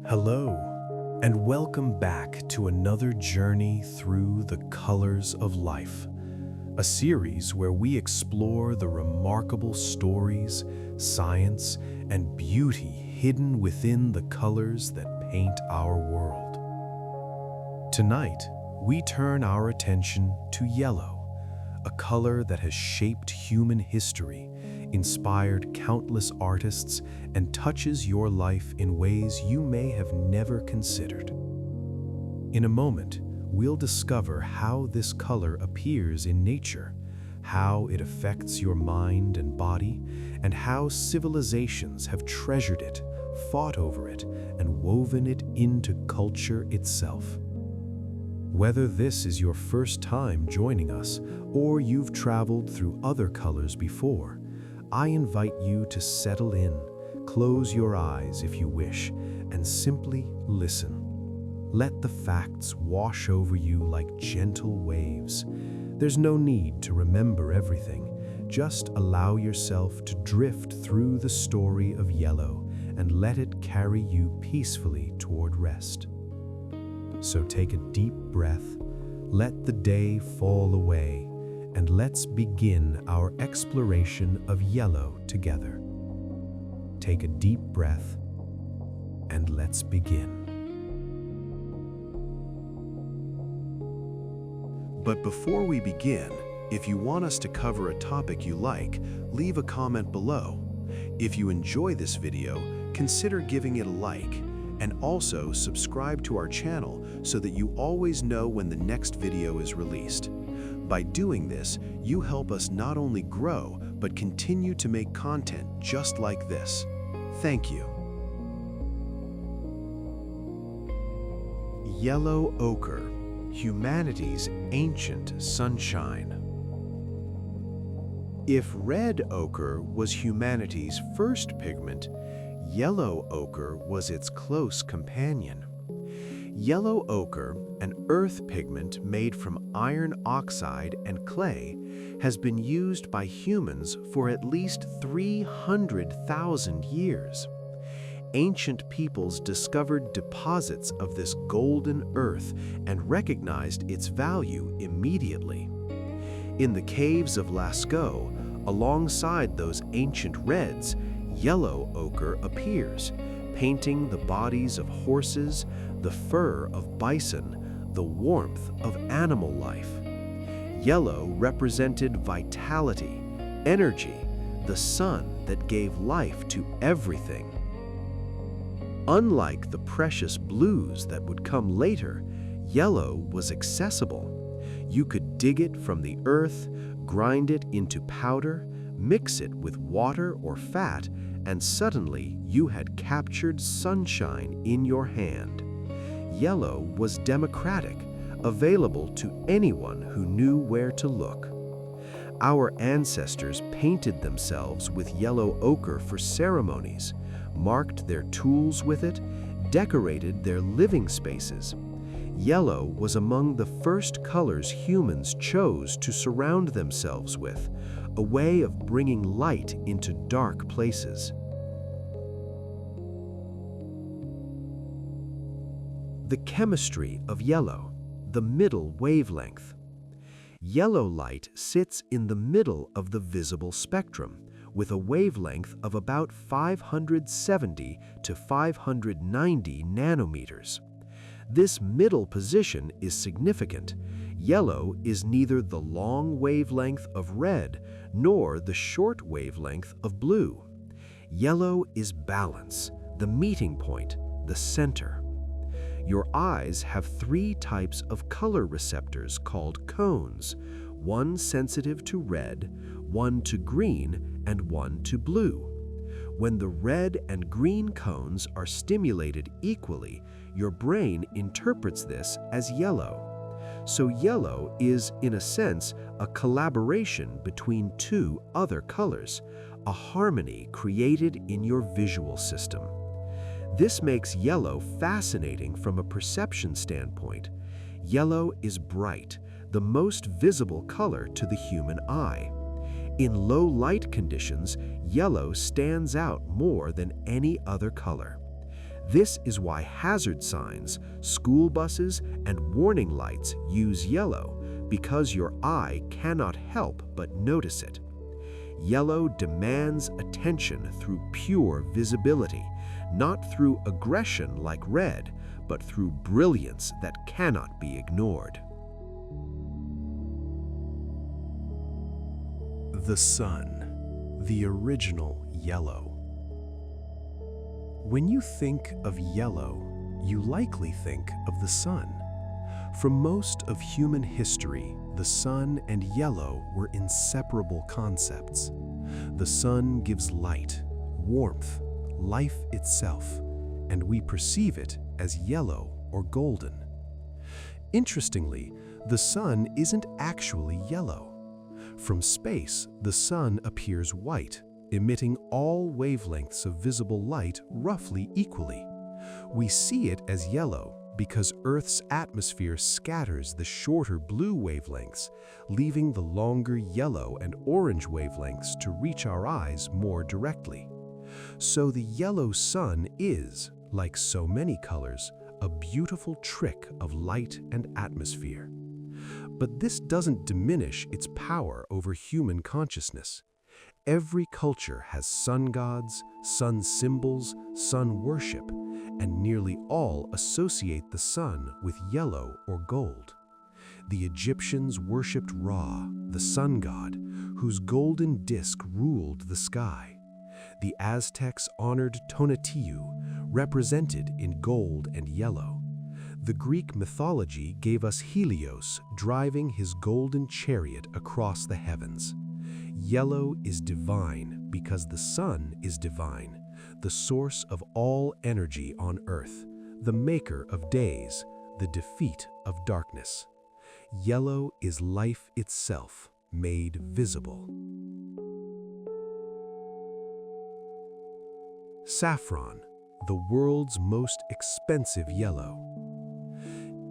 Hello, and welcome back to another journey through the colors of life, a series where we explore the remarkable stories, science, and beauty hidden within the colors that paint our world. Tonight, we turn our attention to yellow, a color that has shaped human history, inspired countless artists, and touches your life in ways you may have never considered. In a moment, we'll discover how this color appears in nature, how it affects your mind and body, and how civilizations have treasured it, fought over it, and woven it into culture itself. Whether this is your first time joining us, or you've traveled through other colors before, I invite you to settle in, close your eyes if you wish, and simply listen. Let the facts wash over you like gentle waves. There's no need to remember everything. Just allow yourself to drift through the story of yellow and let it carry you peacefully toward rest. So take a deep breath, let the day fall away, and let's begin our exploration of yellow together. Take a deep breath, and let's begin. But before we begin, if you want us to cover a topic you like, leave a comment below. If you enjoy this video, consider giving it a like, and also subscribe to our channel so that you always know when the next video is released. By doing this, you help us not only grow, but continue to make content just like this. Thank you. Yellow ochre, humanity's ancient sunshine. If red ochre was humanity's first pigment, yellow ochre was its close companion. Yellow ochre, an earth pigment made from iron oxide and clay, has been used by humans for at least 300,000 years. Ancient peoples discovered deposits of this golden earth and recognized its value immediately. In the caves of Lascaux, alongside those ancient reds, yellow ochre appears, painting the bodies of horses, the fur of bison, the warmth of animal life. Yellow represented vitality, energy, the sun that gave life to everything. Unlike the precious blues that would come later, yellow was accessible. You could dig it from the earth, grind it into powder, mix it with water or fat, and suddenly you had captured sunshine in your hand. Yellow was democratic, available to anyone who knew where to look. Our ancestors painted themselves with yellow ochre for ceremonies, marked their tools with it, decorated their living spaces. Yellow was among the first colors humans chose to surround themselves with, a way of bringing light into dark places. The chemistry of yellow, the middle wavelength. Yellow light sits in the middle of the visible spectrum, with a wavelength of about 570 to 590 nanometers. This middle position is significant. Yellow is neither the long wavelength of red nor the short wavelength of blue. Yellow is balance, the meeting point, the center. Your eyes have three types of color receptors called cones, one sensitive to red, one to green, and one to blue. When the red and green cones are stimulated equally, your brain interprets this as yellow. So yellow is, in a sense, a collaboration between two other colors, a harmony created in your visual system. This makes yellow fascinating from a perception standpoint. Yellow is bright, the most visible color to the human eye. In low light conditions, yellow stands out more than any other color. This is why hazard signs, school buses, and warning lights use yellow, because your eye cannot help but notice it. Yellow demands attention through pure visibility, not through aggression like red, but through brilliance that cannot be ignored. The sun, the original yellow. When you think of yellow, you likely think of the sun. For most of human history, the sun and yellow were inseparable concepts. The sun gives light, warmth, life itself, and we perceive it as yellow or golden. Interestingly, the sun isn't actually yellow. From space, the sun appears white, emitting all wavelengths of visible light roughly equally. We see it as yellow because Earth's atmosphere scatters the shorter blue wavelengths, leaving the longer yellow and orange wavelengths to reach our eyes more directly. So the yellow sun is, like so many colors, a beautiful trick of light and atmosphere. But this doesn't diminish its power over human consciousness. Every culture has sun gods, sun symbols, sun worship, and nearly all associate the sun with yellow or gold. The Egyptians worshipped Ra, the sun god, whose golden disk ruled the sky. The Aztecs honored Tonatiuh, represented in gold and yellow. The Greek mythology gave us Helios driving his golden chariot across the heavens. Yellow is divine because the sun is divine, the source of all energy on earth, the maker of days, the defeat of darkness. Yellow is life itself, made visible. Saffron, the world's most expensive yellow.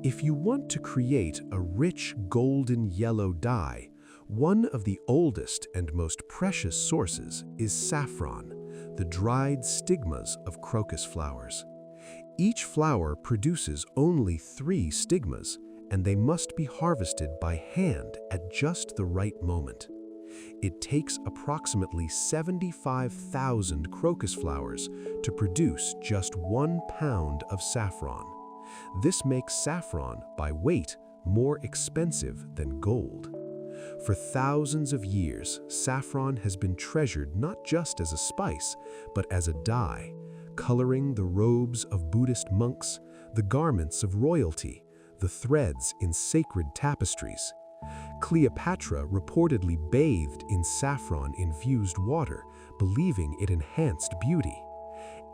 If you want to create a rich golden yellow dye, one of the oldest and most precious sources is saffron, the dried stigmas of crocus flowers. Each flower produces only 3 stigmas, and they must be harvested by hand at just the right moment. It takes approximately 75,000 crocus flowers to produce just 1 pound of saffron. This makes saffron, by weight, more expensive than gold. For thousands of years, saffron has been treasured not just as a spice, but as a dye, coloring the robes of Buddhist monks, the garments of royalty, the threads in sacred tapestries. Cleopatra reportedly bathed in saffron-infused water, believing it enhanced beauty.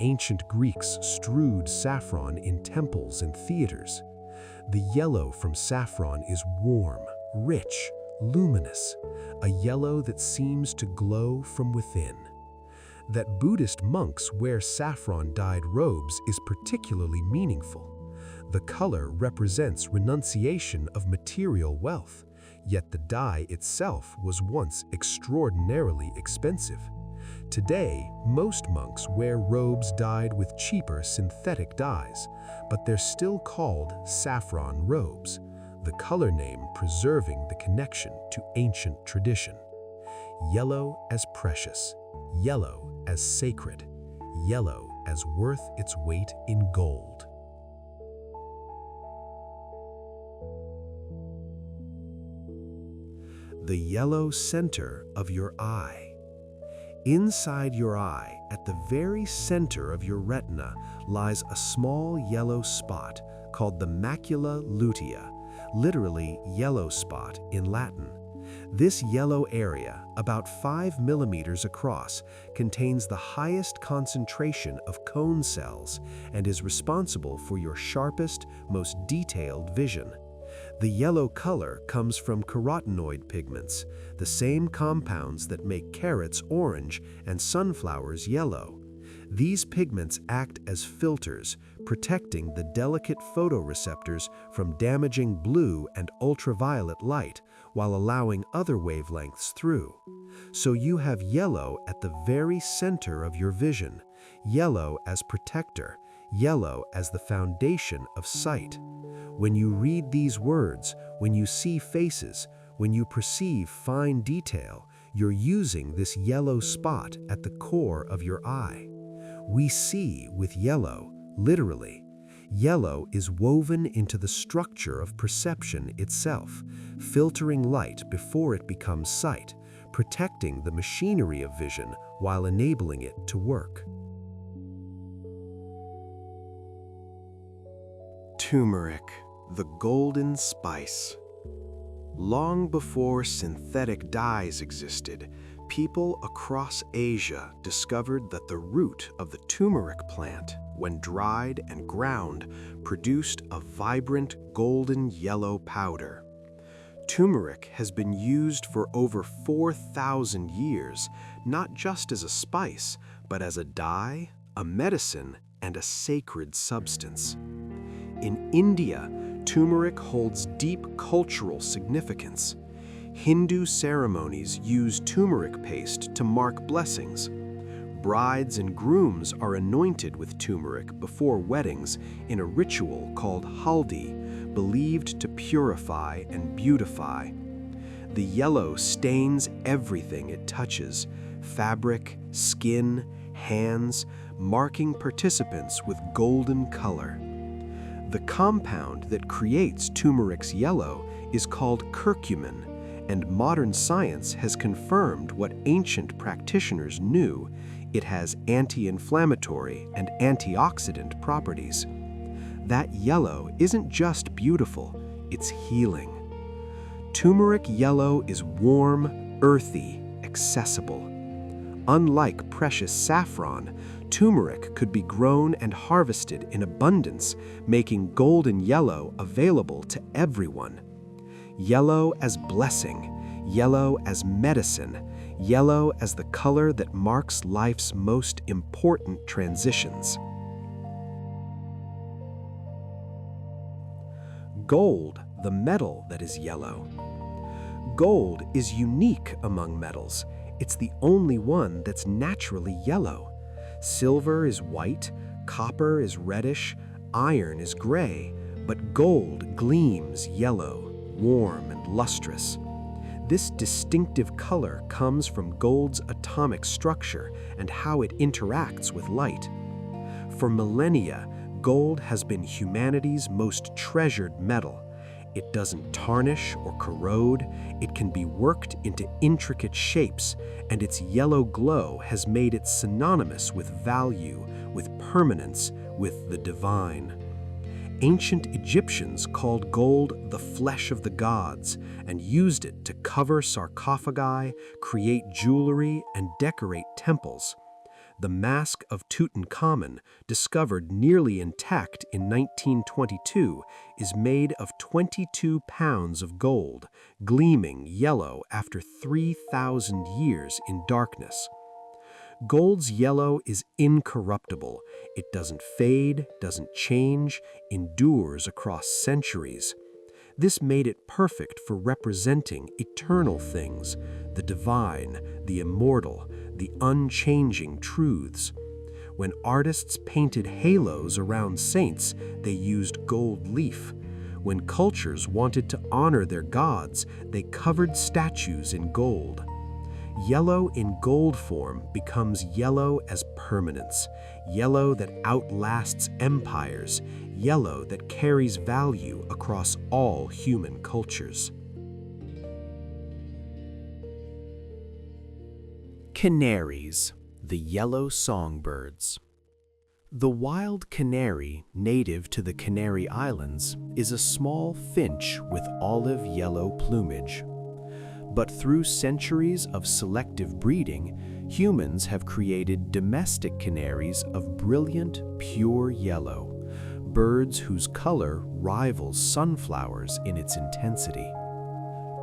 Ancient Greeks strewed saffron in temples and theaters. The yellow from saffron is warm, rich, luminous, a yellow that seems to glow from within. That Buddhist monks wear saffron-dyed robes is particularly meaningful. The color represents renunciation of material wealth, yet the dye itself was once extraordinarily expensive. Today, most monks wear robes dyed with cheaper synthetic dyes, but they're still called saffron robes, the color name preserving the connection to ancient tradition. Yellow as precious, yellow as sacred, yellow as worth its weight in gold. The yellow center of your eye. Inside your eye, at the very center of your retina, lies a small yellow spot called the macula lutea, literally yellow spot in Latin. This yellow area, about 5 millimeters across, contains the highest concentration of cone cells and is responsible for your sharpest, most detailed vision. The yellow color comes from carotenoid pigments, the same compounds that make carrots orange and sunflowers yellow. These pigments act as filters, protecting the delicate photoreceptors from damaging blue and ultraviolet light while allowing other wavelengths through. So you have yellow at the very center of your vision, yellow as protector, yellow as the foundation of sight. When you read these words, when you see faces, when you perceive fine detail, you're using this yellow spot at the core of your eye. We see with yellow, literally. Yellow is woven into the structure of perception itself, filtering light before it becomes sight, protecting the machinery of vision while enabling it to work. Turmeric, the golden spice. Long before synthetic dyes existed, people across Asia discovered that the root of the turmeric plant, when dried and ground, produced a vibrant golden yellow powder. Turmeric has been used for over 4,000 years, not just as a spice, but as a dye, a medicine, and a sacred substance. In India, turmeric holds deep cultural significance. Hindu ceremonies use turmeric paste to mark blessings. Brides and grooms are anointed with turmeric before weddings in a ritual called haldi, believed to purify and beautify. The yellow stains everything it touches: fabric, skin, hands, marking participants with golden color. The compound that creates turmeric's yellow is called curcumin, and modern science has confirmed what ancient practitioners knew: it has anti-inflammatory and antioxidant properties. That yellow isn't just beautiful, it's healing. Turmeric yellow is warm, earthy, accessible. Unlike precious saffron, turmeric could be grown and harvested in abundance, making golden yellow available to everyone. Yellow as blessing, yellow as medicine, yellow as the color that marks life's most important transitions. Gold, the metal that is yellow. Gold is unique among metals. It's the only one that's naturally yellow. Silver is white, copper is reddish, iron is gray, but gold gleams yellow, warm and lustrous. This distinctive color comes from gold's atomic structure and how it interacts with light. For millennia, gold has been humanity's most treasured metal. It doesn't tarnish or corrode, it can be worked into intricate shapes, and its yellow glow has made it synonymous with value, with permanence, with the divine. Ancient Egyptians called gold the flesh of the gods and used it to cover sarcophagi, create jewelry, and decorate temples. The mask of Tutankhamun, discovered nearly intact in 1922, is made of 22 pounds of gold, gleaming yellow after 3,000 years in darkness. Gold's yellow is incorruptible. It doesn't fade, doesn't change, endures across centuries. This made it perfect for representing eternal things, the divine, the immortal, the unchanging truths. When artists painted halos around saints, they used gold leaf. When cultures wanted to honor their gods, they covered statues in gold. Yellow in gold form becomes yellow as permanence, yellow that outlasts empires, yellow that carries value across all human cultures. Canaries, the yellow songbirds. The wild canary, native to the Canary Islands, is a small finch with olive yellow plumage. But through centuries of selective breeding, humans have created domestic canaries of brilliant, pure yellow, birds whose color rivals sunflowers in its intensity.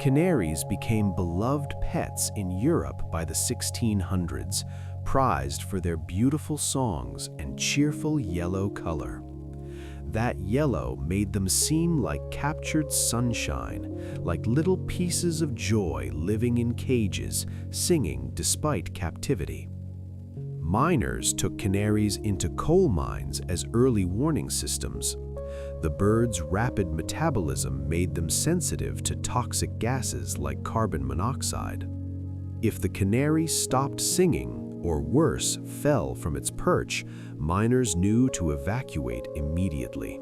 Canaries became beloved pets in Europe by the 1600s, prized for their beautiful songs and cheerful yellow color. That yellow made them seem like captured sunshine, like little pieces of joy living in cages, singing despite captivity. Miners took canaries into coal mines as early warning systems. The birds' rapid metabolism made them sensitive to toxic gases like carbon monoxide. If the canary stopped singing, or worse, fell from its perch, miners knew to evacuate immediately.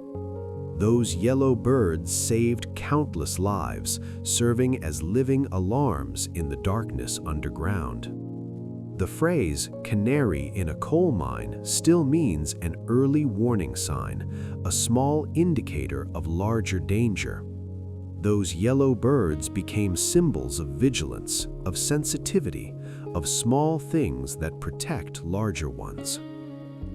Those yellow birds saved countless lives, serving as living alarms in the darkness underground. The phrase "canary in a coal mine" still means an early warning sign, a small indicator of larger danger. Those yellow birds became symbols of vigilance, of sensitivity, of small things that protect larger ones.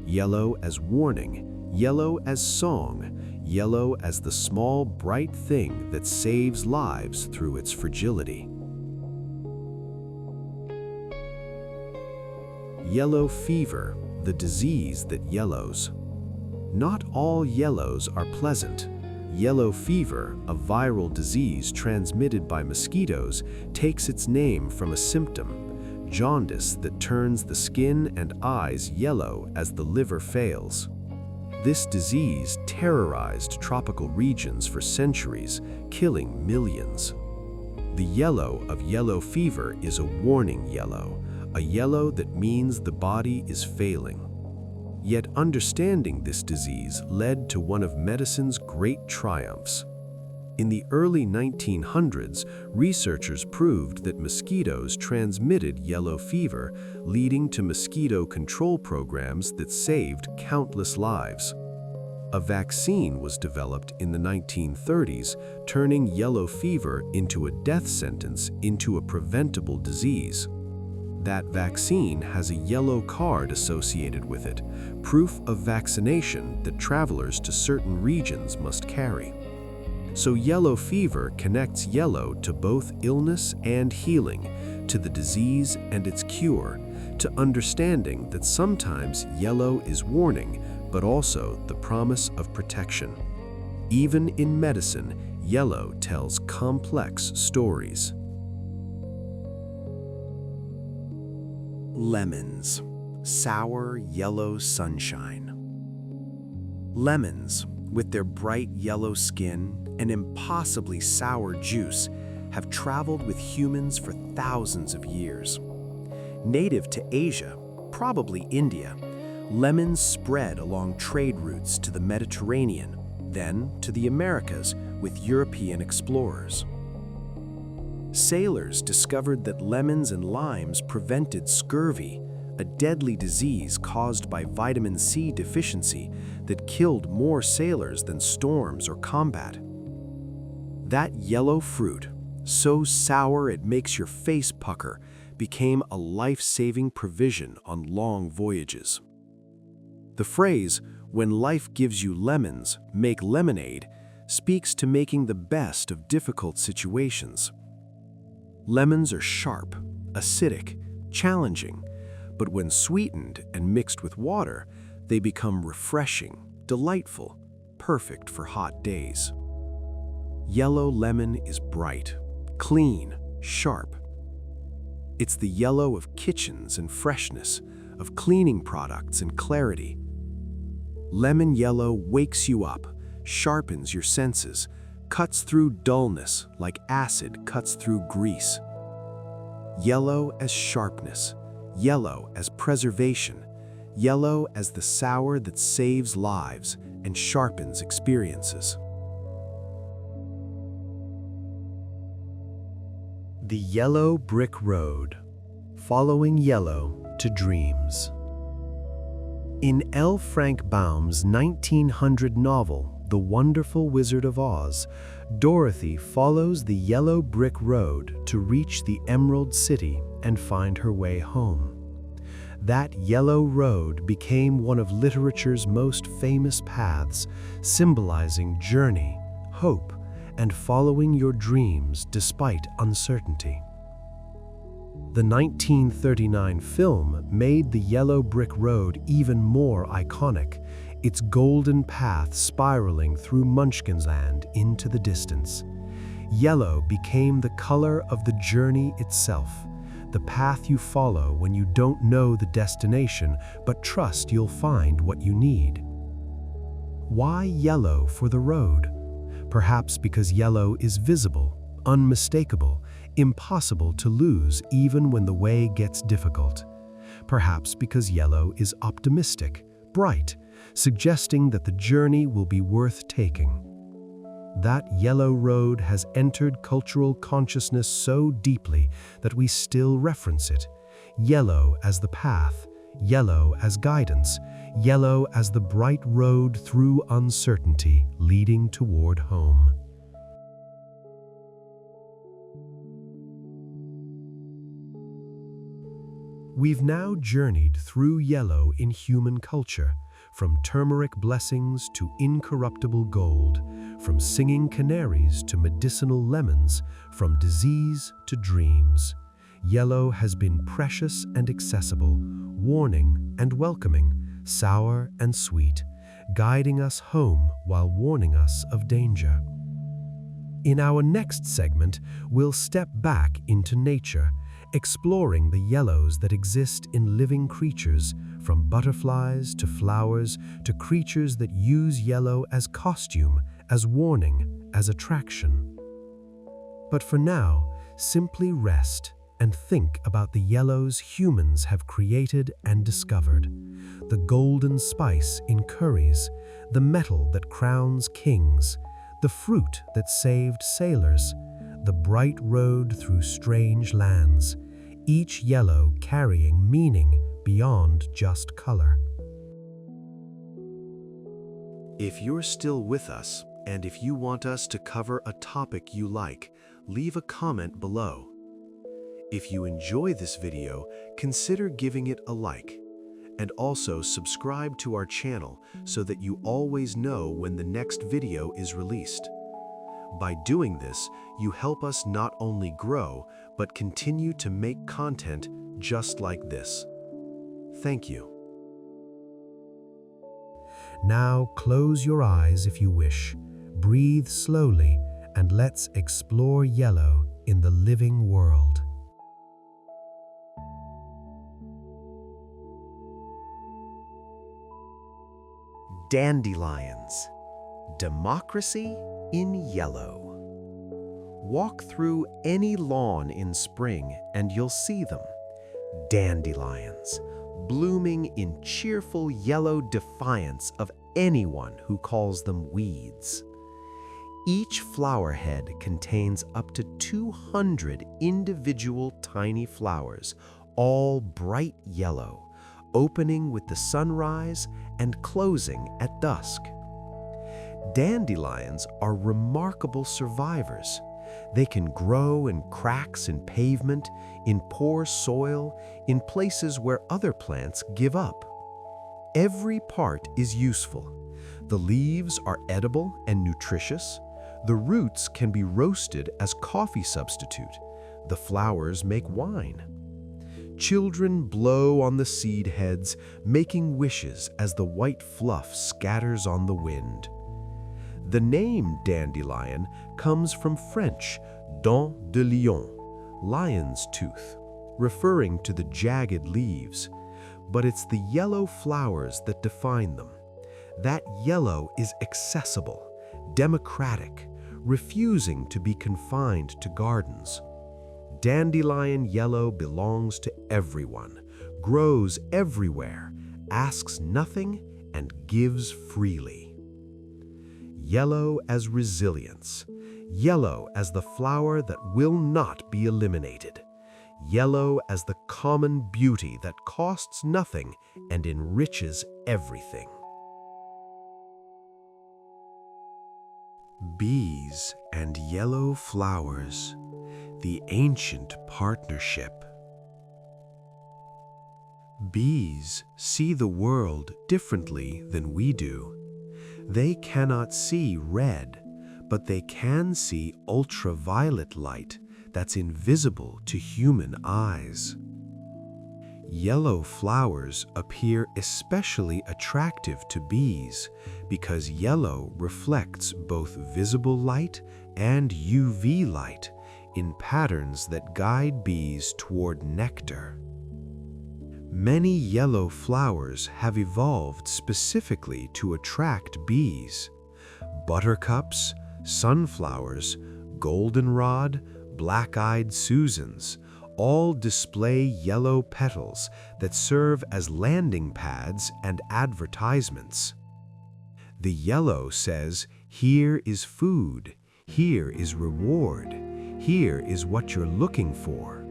Yellow as warning, yellow as song, yellow as the small, bright thing that saves lives through its fragility. Yellow fever, the disease that yellows. Not all yellows are pleasant. Yellow fever, a viral disease transmitted by mosquitoes, takes its name from a symptom, jaundice that turns the skin and eyes yellow as the liver fails. This disease terrorized tropical regions for centuries, killing millions. The yellow of yellow fever is a warning yellow, a yellow that means the body is failing. Yet understanding this disease led to one of medicine's great triumphs. In the early 1900s, researchers proved that mosquitoes transmitted yellow fever, leading to mosquito control programs that saved countless lives. A vaccine was developed in the 1930s, turning yellow fever into a death sentence into a preventable disease. That vaccine has a yellow card associated with it, proof of vaccination that travelers to certain regions must carry. So yellow fever connects yellow to both illness and healing, to the disease and its cure, to understanding that sometimes yellow is warning, but also the promise of protection. Even in medicine, yellow tells complex stories. Lemons, sour yellow sunshine. Lemons, with their bright yellow skin and impossibly sour juice, have traveled with humans for thousands of years. Native to Asia, probably India, lemons spread along trade routes to the Mediterranean, then to the Americas with European explorers. Sailors discovered that lemons and limes prevented scurvy, a deadly disease caused by vitamin C deficiency that killed more sailors than storms or combat. That yellow fruit, so sour it makes your face pucker, became a life-saving provision on long voyages. The phrase, "When life gives you lemons, make lemonade," speaks to making the best of difficult situations. Lemons are sharp, acidic, challenging, but when sweetened and mixed with water, they become refreshing, delightful, perfect for hot days. Yellow lemon is bright, clean, sharp. It's the yellow of kitchens and freshness, of cleaning products and clarity. Lemon yellow wakes you up, sharpens your senses, cuts through dullness like acid cuts through grease. Yellow as sharpness, yellow as preservation, yellow as the sour that saves lives and sharpens experiences. The Yellow Brick Road, Following Yellow to Dreams. In L. Frank Baum's 1900 novel, The Wonderful Wizard of Oz, Dorothy follows the yellow brick road to reach the Emerald City and find her way home. That yellow road became one of literature's most famous paths, symbolizing journey, hope, and following your dreams despite uncertainty. The 1939 film made the yellow brick road even more iconic, its golden path spiraling through Munchkinland into the distance. Yellow became the color of the journey itself, the path you follow when you don't know the destination but trust you'll find what you need. Why yellow for the road? Perhaps because yellow is visible, unmistakable, impossible to lose even when the way gets difficult. Perhaps because yellow is optimistic, bright, suggesting that the journey will be worth taking. That yellow road has entered cultural consciousness so deeply that we still reference it. Yellow as the path, yellow as guidance, yellow as the bright road through uncertainty leading toward home. We've now journeyed through yellow in human culture, from turmeric blessings to incorruptible gold, from singing canaries to medicinal lemons, from disease to dreams. Yellow has been precious and accessible, warning and welcoming, sour and sweet, guiding us home while warning us of danger. In our next segment, we'll step back into nature, exploring the yellows that exist in living creatures, from butterflies to flowers to creatures that use yellow as costume, as warning, as attraction. But for now, simply rest and think about the yellows humans have created and discovered. The golden spice in curries, the metal that crowns kings, the fruit that saved sailors, the bright road through strange lands, each yellow carrying meaning beyond just color. If you're still with us, and if you want us to cover a topic you like, leave a comment below. If you enjoy this video, consider giving it a like, and also subscribe to our channel so that you always know when the next video is released. By doing this, you help us not only grow, but continue to make content just like this. Thank you. Now close your eyes if you wish, breathe slowly, and let's explore yellow in the living world. Dandelions. Democracy in yellow. Walk through any lawn in spring and you'll see them. Dandelions, blooming in cheerful yellow defiance of anyone who calls them weeds. Each flower head contains up to 200 individual tiny flowers, all bright yellow, opening with the sunrise and closing at dusk. Dandelions are remarkable survivors. They can grow in cracks in pavement, in poor soil, in places where other plants give up. Every part is useful. The leaves are edible and nutritious. The roots can be roasted as coffee substitute. The flowers make wine. Children blow on the seed heads, making wishes as the white fluff scatters on the wind. The name dandelion comes from French dent de lion, lion's tooth, referring to the jagged leaves. But it's the yellow flowers that define them. That yellow is accessible, democratic, refusing to be confined to gardens. Dandelion yellow belongs to everyone, grows everywhere, asks nothing, and gives freely. Yellow as resilience. Yellow as the flower that will not be eliminated. Yellow as the common beauty that costs nothing and enriches everything. Bees and yellow flowers, the ancient partnership. Bees see the world differently than we do. They cannot see red, but they can see ultraviolet light that's invisible to human eyes. Yellow flowers appear especially attractive to bees because yellow reflects both visible light and UV light, in patterns that guide bees toward nectar. Many yellow flowers have evolved specifically to attract bees. Buttercups, sunflowers, goldenrod, black-eyed Susans all display yellow petals that serve as landing pads and advertisements. The yellow says, "Here is food, here is reward, here is what you're looking for."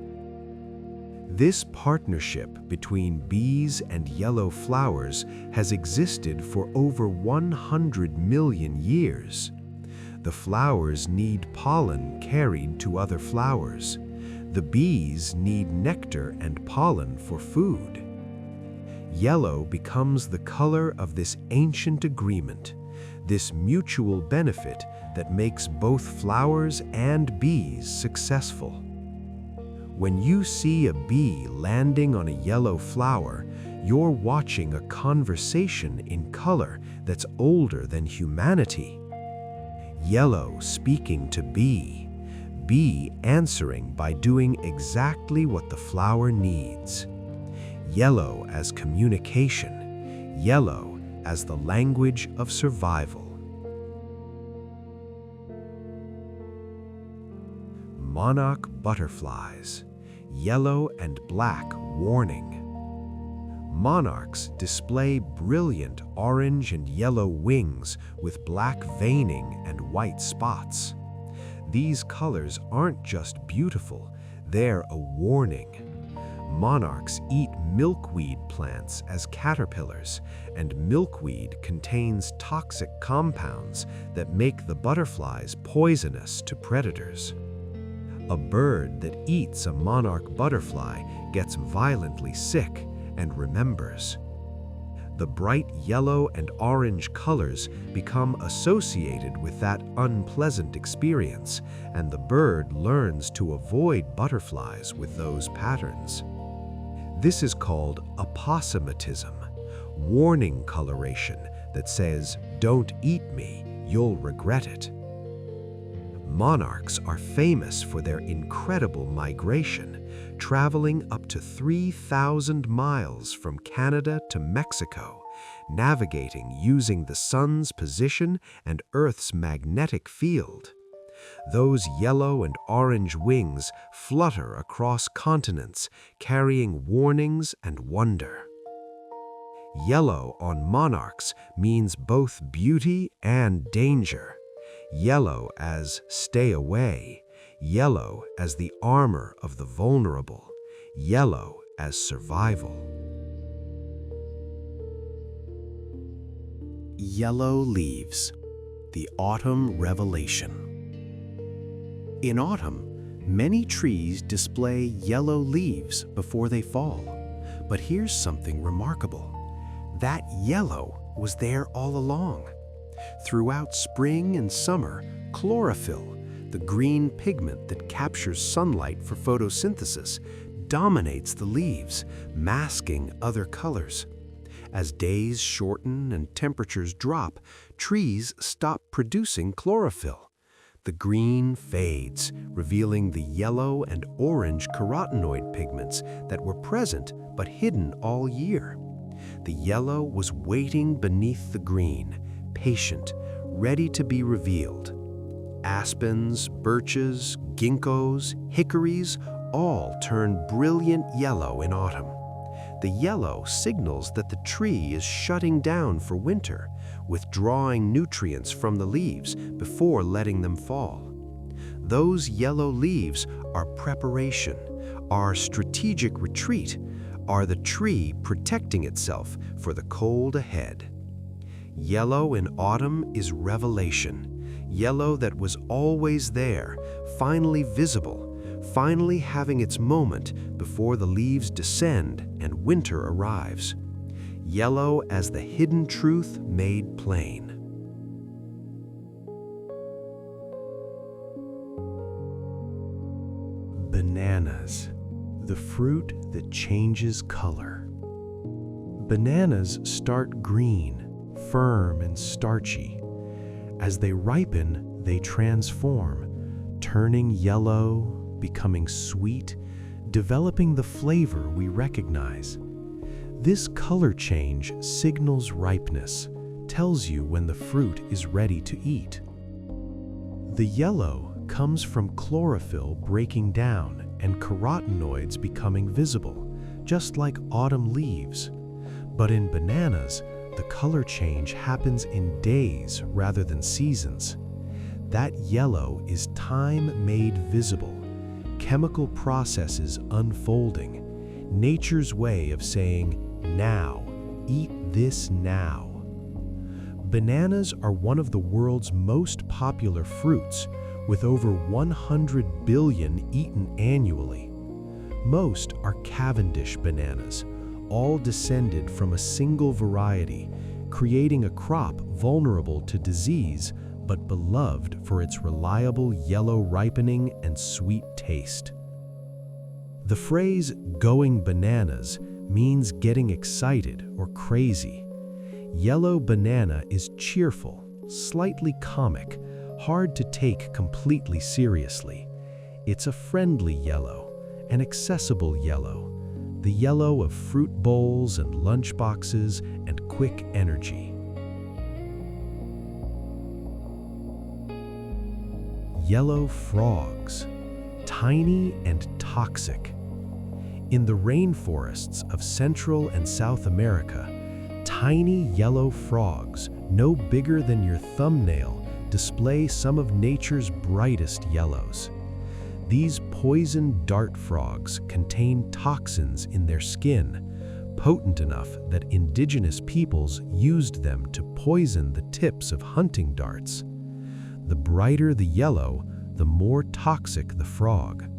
This partnership between bees and yellow flowers has existed for over 100 million years. The flowers need pollen carried to other flowers. The bees need nectar and pollen for food. Yellow becomes the color of this ancient agreement, this mutual benefit that makes both flowers and bees successful. When you see a bee landing on a yellow flower, you're watching a conversation in color that's older than humanity. Yellow speaking to bee, bee answering by doing exactly what the flower needs. Yellow as communication, yellow as the language of survival. Monarch butterflies, yellow and black warning. Monarchs display brilliant orange and yellow wings with black veining and white spots. These colors aren't just beautiful, they're a warning. Monarchs eat milkweed plants as caterpillars, and milkweed contains toxic compounds that make the butterflies poisonous to predators. A bird that eats a monarch butterfly gets violently sick and remembers. The bright yellow and orange colors become associated with that unpleasant experience, and the bird learns to avoid butterflies with those patterns. This is called aposematism, warning coloration that says, "Don't eat me, you'll regret it." Monarchs are famous for their incredible migration, traveling up to 3,000 miles from Canada to Mexico, navigating using the sun's position and Earth's magnetic field. Those yellow and orange wings flutter across continents, carrying warnings and wonder. Yellow on monarchs means both beauty and danger. Yellow as stay away, yellow as the armor of the vulnerable, yellow as survival. Yellow leaves, the autumn revelation. In autumn, many trees display yellow leaves before they fall. But here's something remarkable. That yellow was there all along. Throughout spring and summer, chlorophyll, the green pigment that captures sunlight for photosynthesis, dominates the leaves, masking other colors. As days shorten and temperatures drop, trees stop producing chlorophyll. The green fades, revealing the yellow and orange carotenoid pigments that were present but hidden all year. The yellow was waiting beneath the green, patient, ready to be revealed. Aspens, birches, ginkgos, hickories all turn brilliant yellow in autumn. The yellow signals that the tree is shutting down for winter, withdrawing nutrients from the leaves before letting them fall. Those yellow leaves are preparation, are strategic retreat, are the tree protecting itself for the cold ahead. Yellow in autumn is revelation, yellow that was always there, finally visible, finally having its moment before the leaves descend and winter arrives. Yellow as the hidden truth made plain. Bananas, the fruit that changes color. Bananas start green, firm and starchy. As they ripen, they transform, turning yellow, becoming sweet, developing the flavor we recognize. This color change signals ripeness, tells you when the fruit is ready to eat. The yellow comes from chlorophyll breaking down and carotenoids becoming visible, just like autumn leaves. But in bananas, the color change happens in days rather than seasons. That yellow is time made visible, chemical processes unfolding, nature's way of saying, now, eat this now. Bananas are one of the world's most popular fruits, with over 100 billion eaten annually. Most are Cavendish bananas, all descended from a single variety, creating a crop vulnerable to disease but beloved for its reliable yellow ripening and sweet taste. The phrase "going bananas" means getting excited or crazy. Yellow banana is cheerful, slightly comic, hard to take completely seriously. It's a friendly yellow, an accessible yellow, the yellow of fruit bowls and lunchboxes and quick energy. Yellow frogs, tiny and toxic. In the rainforests of Central and South America, tiny yellow frogs, no bigger than your thumbnail, display some of nature's brightest yellows. These poison dart frogs contain toxins in their skin, potent enough that indigenous peoples used them to poison the tips of hunting darts. The brighter the yellow, the more toxic the frog.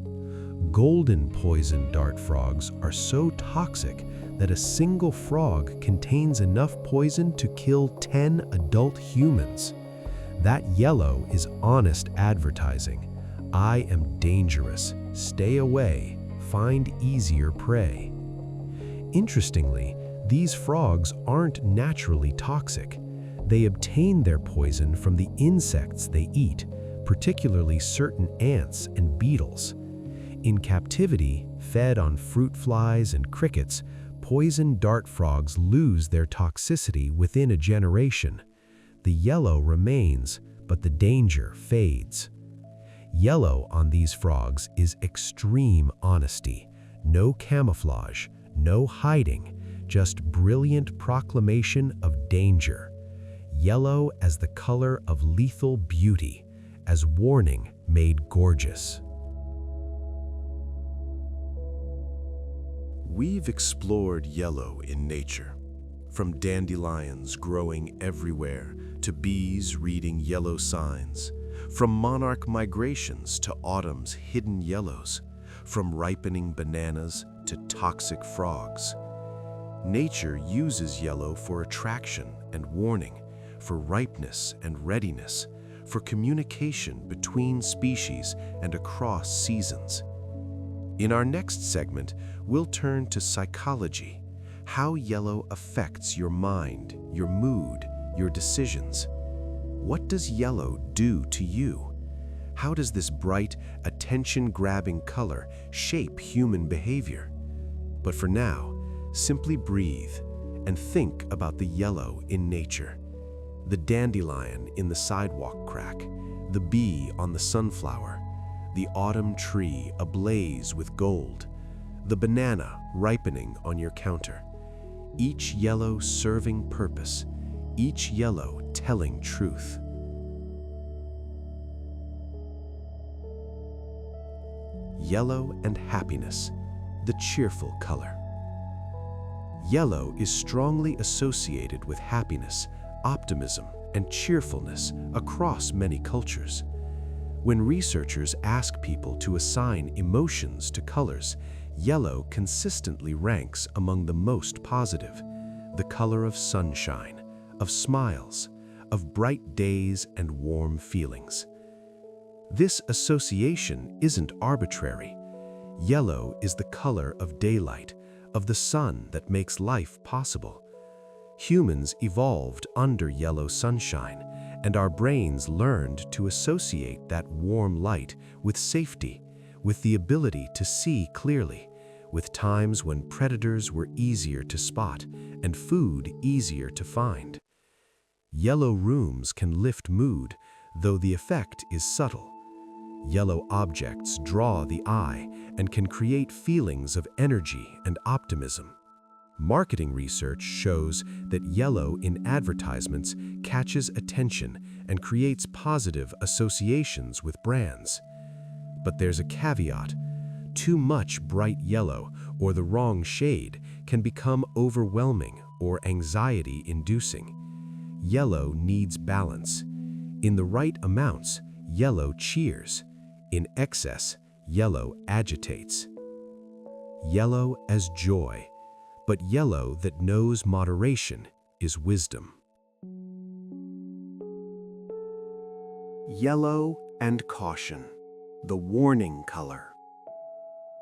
Golden poison dart frogs are so toxic that a single frog contains enough poison to kill 10 adult humans. That yellow is honest advertising. I am dangerous. Stay away. Find easier prey. Interestingly, these frogs aren't naturally toxic. They obtain their poison from the insects they eat, particularly certain ants and beetles. In captivity, fed on fruit flies and crickets, poison dart frogs lose their toxicity within a generation. The yellow remains, but the danger fades. Yellow on these frogs is extreme honesty, no camouflage, no hiding, just brilliant proclamation of danger. Yellow as the color of lethal beauty, as warning made gorgeous. We've explored yellow in nature, from dandelions growing everywhere to bees reading yellow signs, from monarch migrations to autumn's hidden yellows, from ripening bananas to toxic frogs. Nature uses yellow for attraction and warning, for ripeness and readiness, for communication between species and across seasons. In our next segment, we'll turn to psychology, how yellow affects your mind, your mood, your decisions. What does yellow do to you? How does this bright, attention-grabbing color shape human behavior? But for now, simply breathe and think about the yellow in nature. The dandelion in the sidewalk crack, the bee on the sunflower, the autumn tree ablaze with gold, the banana ripening on your counter. Each yellow serving purpose, each yellow telling truth. Yellow and happiness, the cheerful color. Yellow is strongly associated with happiness, optimism, and cheerfulness across many cultures. When researchers ask people to assign emotions to colors, yellow consistently ranks among the most positive, the color of sunshine, of smiles, of bright days and warm feelings. This association isn't arbitrary. Yellow is the color of daylight, of the sun that makes life possible. Humans evolved under yellow sunshine, and our brains learned to associate that warm light with safety, with the ability to see clearly, with times when predators were easier to spot and food easier to find. Yellow rooms can lift mood, though the effect is subtle. Yellow objects draw the eye and can create feelings of energy and optimism. Marketing research shows that yellow in advertisements catches attention and creates positive associations with brands. But there's a caveat. Too much bright yellow or the wrong shade can become overwhelming or anxiety-inducing. Yellow needs balance. In the right amounts, yellow cheers. In excess, yellow agitates. Yellow as joy, but yellow that knows moderation is wisdom. Yellow and caution, the warning color.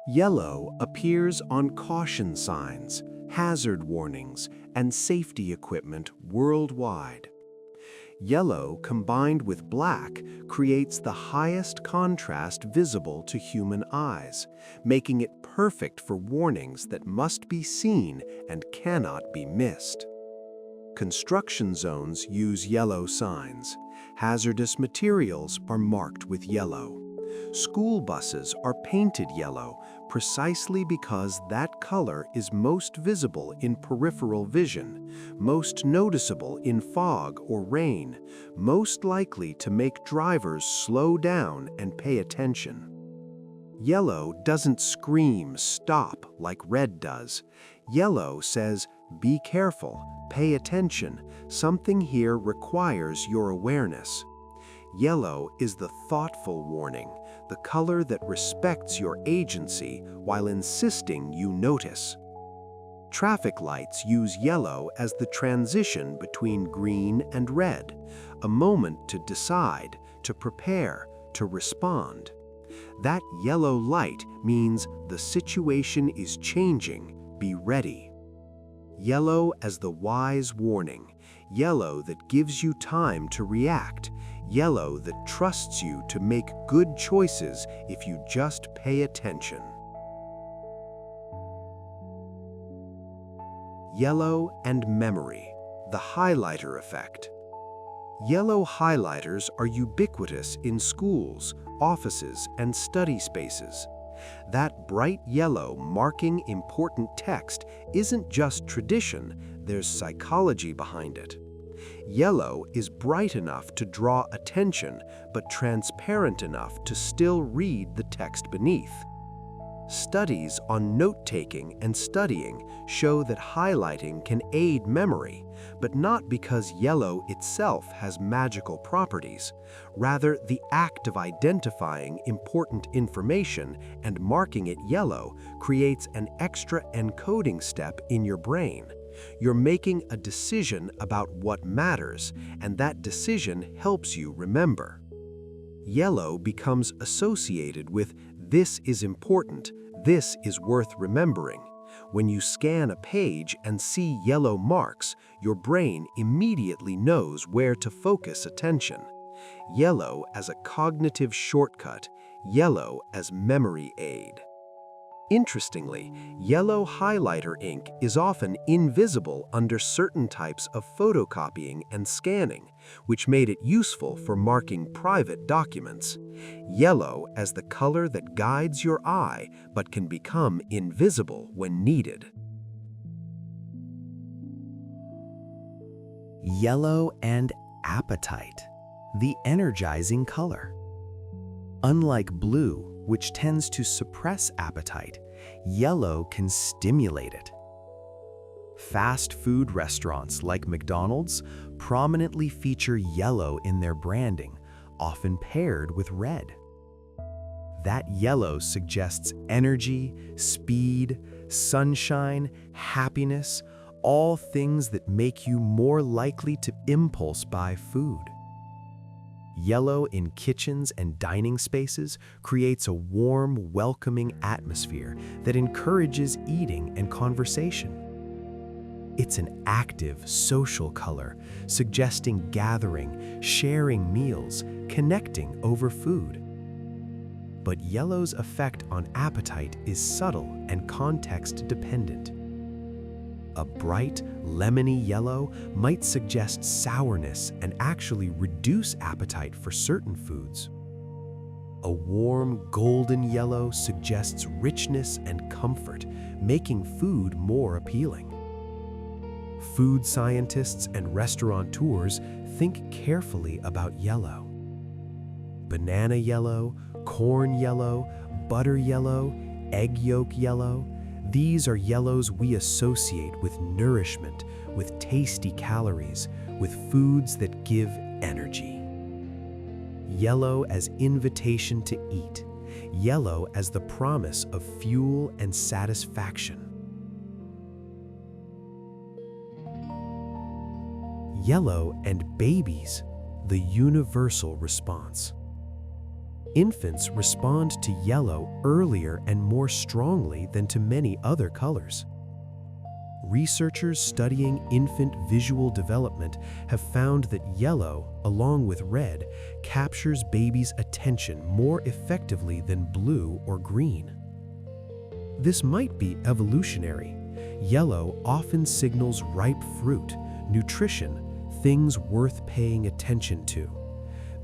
Yellow appears on caution signs, hazard warnings, and safety equipment worldwide. Yellow combined with black creates the highest contrast visible to human eyes, making it perfect for warnings that must be seen and cannot be missed. Construction zones use yellow signs. Hazardous materials are marked with yellow. School buses are painted yellow precisely because that color is most visible in peripheral vision, most noticeable in fog or rain, most likely to make drivers slow down and pay attention. Yellow doesn't scream "stop" like red does. Yellow says, "Be careful, pay attention, something here requires your awareness." Yellow is the thoughtful warning, the color that respects your agency while insisting you notice. Traffic lights use yellow as the transition between green and red, a moment to decide, to prepare, to respond. That yellow light means the situation is changing, be ready. Yellow as the wise warning, yellow that gives you time to react, yellow that trusts you to make good choices if you just pay attention. Yellow and memory, the highlighter effect. Yellow highlighters are ubiquitous in schools, offices, and study spaces. That bright yellow marking important text isn't just tradition, there's psychology behind it. Yellow is bright enough to draw attention, but transparent enough to still read the text beneath. Studies on note-taking and studying show that highlighting can aid memory, but not because yellow itself has magical properties. Rather, the act of identifying important information and marking it yellow creates an extra encoding step in your brain. You're making a decision about what matters, and that decision helps you remember. Yellow becomes associated with "this is important, this is worth remembering." When you scan a page and see yellow marks, your brain immediately knows where to focus attention. Yellow as a cognitive shortcut, yellow as memory aid. Interestingly, yellow highlighter ink is often invisible under certain types of photocopying and scanning, which made it useful for marking private documents. Yellow as the color that guides your eye but can become invisible when needed. Yellow and appetite, the energizing color. Unlike blue, which tends to suppress appetite, yellow can stimulate it. Fast food restaurants like McDonald's prominently feature yellow in their branding, often paired with red. That yellow suggests energy, speed, sunshine, happiness, all things that make you more likely to impulse buy food. Yellow in kitchens and dining spaces creates a warm, welcoming atmosphere that encourages eating and conversation. It's an active, social color, suggesting gathering, sharing meals, connecting over food. But yellow's effect on appetite is subtle and context-dependent. A bright, lemony yellow might suggest sourness and actually reduce appetite for certain foods. A warm, golden yellow suggests richness and comfort, making food more appealing. Food scientists and restaurateurs think carefully about yellow. Banana yellow, corn yellow, butter yellow, egg yolk yellow. These are yellows we associate with nourishment, with tasty calories, with foods that give energy. Yellow as invitation to eat. Yellow as the promise of fuel and satisfaction. Yellow and babies, the universal response. Infants respond to yellow earlier and more strongly than to many other colors. Researchers studying infant visual development have found that yellow, along with red, captures babies' attention more effectively than blue or green. This might be evolutionary. Yellow often signals ripe fruit, nutrition, things worth paying attention to.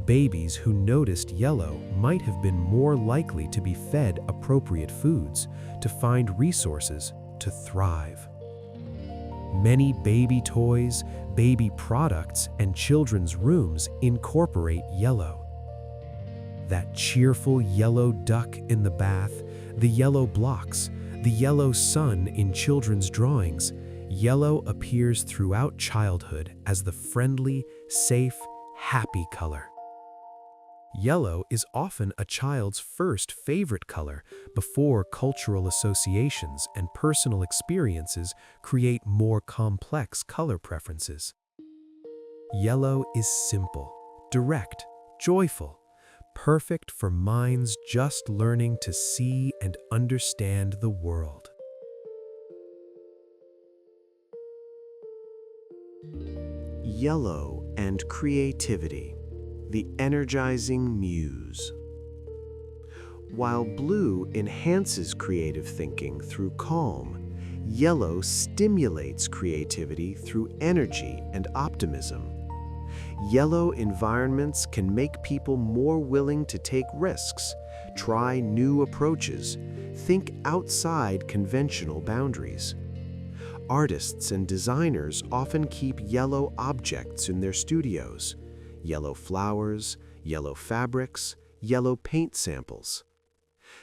Babies who noticed yellow might have been more likely to be fed appropriate foods, to find resources, to thrive. Many baby toys, baby products, and children's rooms incorporate yellow. That cheerful yellow duck in the bath, the yellow blocks, the yellow sun in children's drawings, yellow appears throughout childhood as the friendly, safe, happy color. Yellow is often a child's first favorite color before cultural associations and personal experiences create more complex color preferences. Yellow is simple, direct, joyful, perfect for minds just learning to see and understand the world. Yellow and creativity, the energizing muse. While blue enhances creative thinking through calm, yellow stimulates creativity through energy and optimism. Yellow environments can make people more willing to take risks, try new approaches, think outside conventional boundaries. Artists and designers often keep yellow objects in their studios. Yellow flowers, yellow fabrics, yellow paint samples.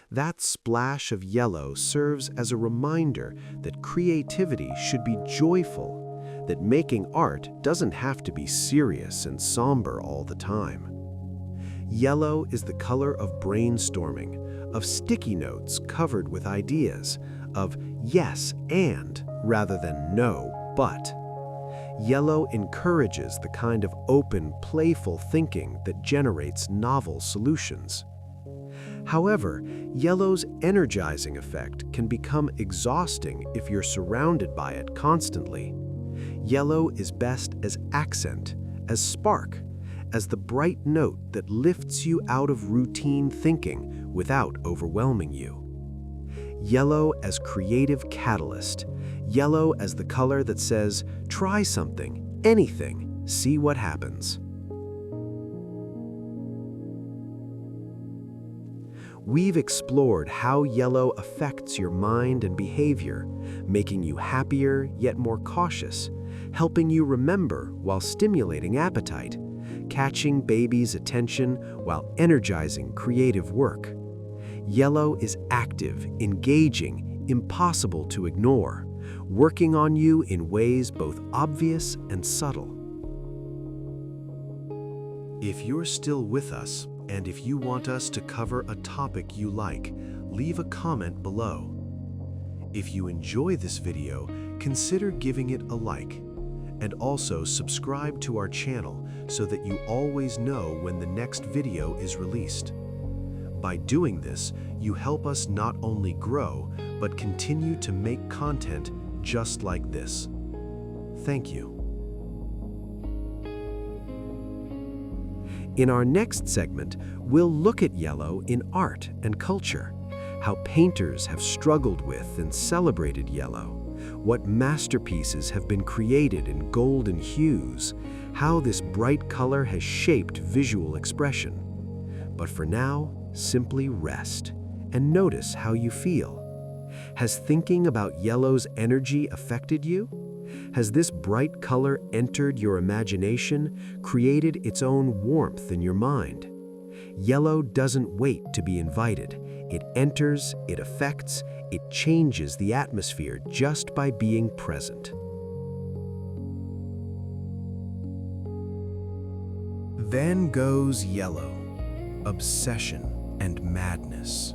That splash of yellow serves as a reminder that creativity should be joyful, that making art doesn't have to be serious and somber all the time. Yellow is the color of brainstorming, of sticky notes covered with ideas, of yes and rather than no but. Yellow encourages the kind of open, playful thinking that generates novel solutions. However, yellow's energizing effect can become exhausting if you're surrounded by it constantly. Yellow is best as accent, as spark, as the bright note that lifts you out of routine thinking without overwhelming you. Yellow as creative catalyst. Yellow as the color that says, try something, anything, see what happens. We've explored how yellow affects your mind and behavior, making you happier yet more cautious, helping you remember while stimulating appetite, catching babies' attention while energizing creative work. Yellow is active, engaging, impossible to ignore, working on you in ways both obvious and subtle. If you're still with us, and if you want us to cover a topic you like, leave a comment below. If you enjoy this video, consider giving it a like, and also subscribe to our channel so that you always know when the next video is released. By doing this, you help us not only grow, but continue to make content just like this. Thank you. In our next segment, we'll look at yellow in art and culture, how painters have struggled with and celebrated yellow, what masterpieces have been created in golden hues, how this bright color has shaped visual expression. But for now, simply rest and notice how you feel. Has thinking about yellow's energy affected you? Has this bright color entered your imagination, created its own warmth in your mind? Yellow doesn't wait to be invited. It enters, it affects, it changes the atmosphere just by being present. Van Gogh's Yellow, Obsession and Madness.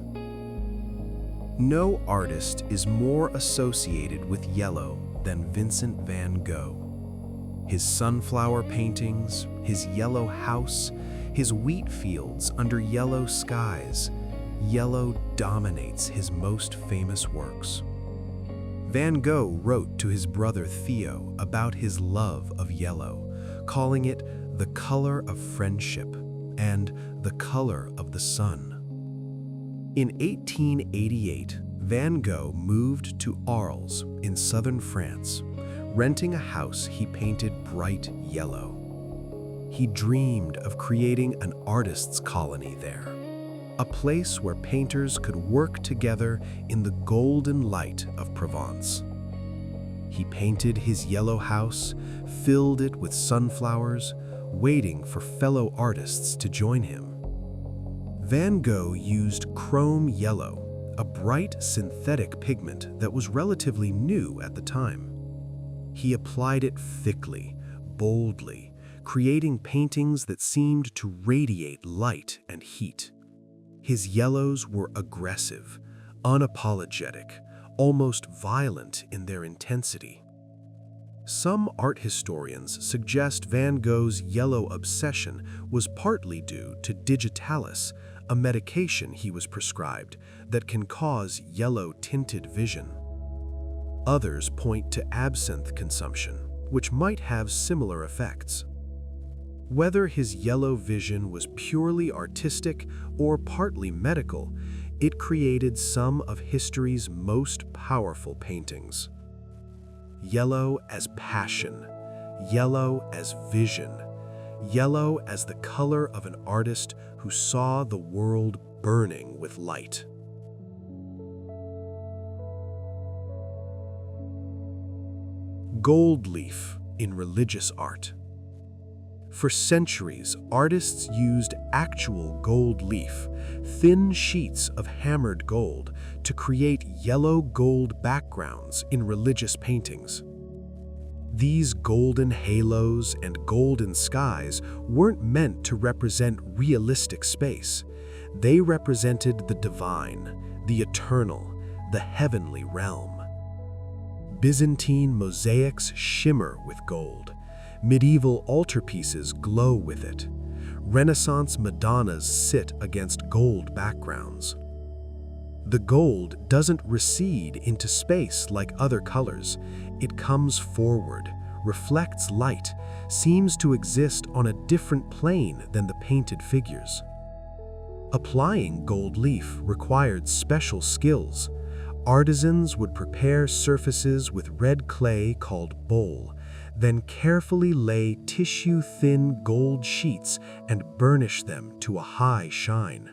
No artist is more associated with yellow than Vincent van Gogh. His sunflower paintings, his yellow house, his wheat fields under yellow skies, yellow dominates his most famous works. Van Gogh wrote to his brother Theo about his love of yellow, calling it the color of friendship and the color of the sun. In 1888, Van Gogh moved to Arles in southern France, renting a house he painted bright yellow. He dreamed of creating an artist's colony there, a place where painters could work together in the golden light of Provence. He painted his yellow house, filled it with sunflowers, waiting for fellow artists to join him. Van Gogh used chrome yellow, a bright synthetic pigment that was relatively new at the time. He applied it thickly, boldly, creating paintings that seemed to radiate light and heat. His yellows were aggressive, unapologetic, almost violent in their intensity. Some art historians suggest Van Gogh's yellow obsession was partly due to digitalis, a medication he was prescribed that can cause yellow-tinted vision. Others point to absinthe consumption, which might have similar effects. Whether his yellow vision was purely artistic or partly medical, it created some of history's most powerful paintings. Yellow as passion, yellow as vision, yellow as the color of an artist who saw the world burning with light. Gold leaf in religious art. For centuries, artists used actual gold leaf, thin sheets of hammered gold, to create yellow-gold backgrounds in religious paintings. These golden halos and golden skies weren't meant to represent realistic space. They represented the divine, the eternal, the heavenly realm. Byzantine mosaics shimmer with gold. Medieval altarpieces glow with it. Renaissance Madonnas sit against gold backgrounds. The gold doesn't recede into space like other colors. It comes forward, reflects light, seems to exist on a different plane than the painted figures. Applying gold leaf required special skills. Artisans would prepare surfaces with red clay called bole, then carefully lay tissue-thin gold sheets and burnish them to a high shine.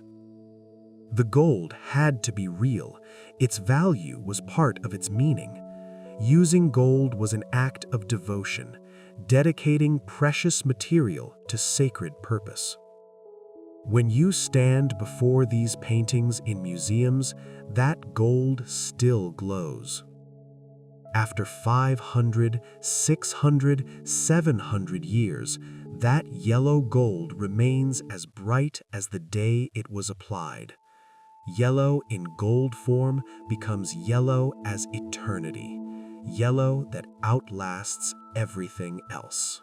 The gold had to be real. Its value was part of its meaning. Using gold was an act of devotion, dedicating precious material to sacred purpose. When you stand before these paintings in museums, that gold still glows. After 500, 600, 700 years, that yellow gold remains as bright as the day it was applied. Yellow in gold form becomes yellow as eternity, yellow that outlasts everything else.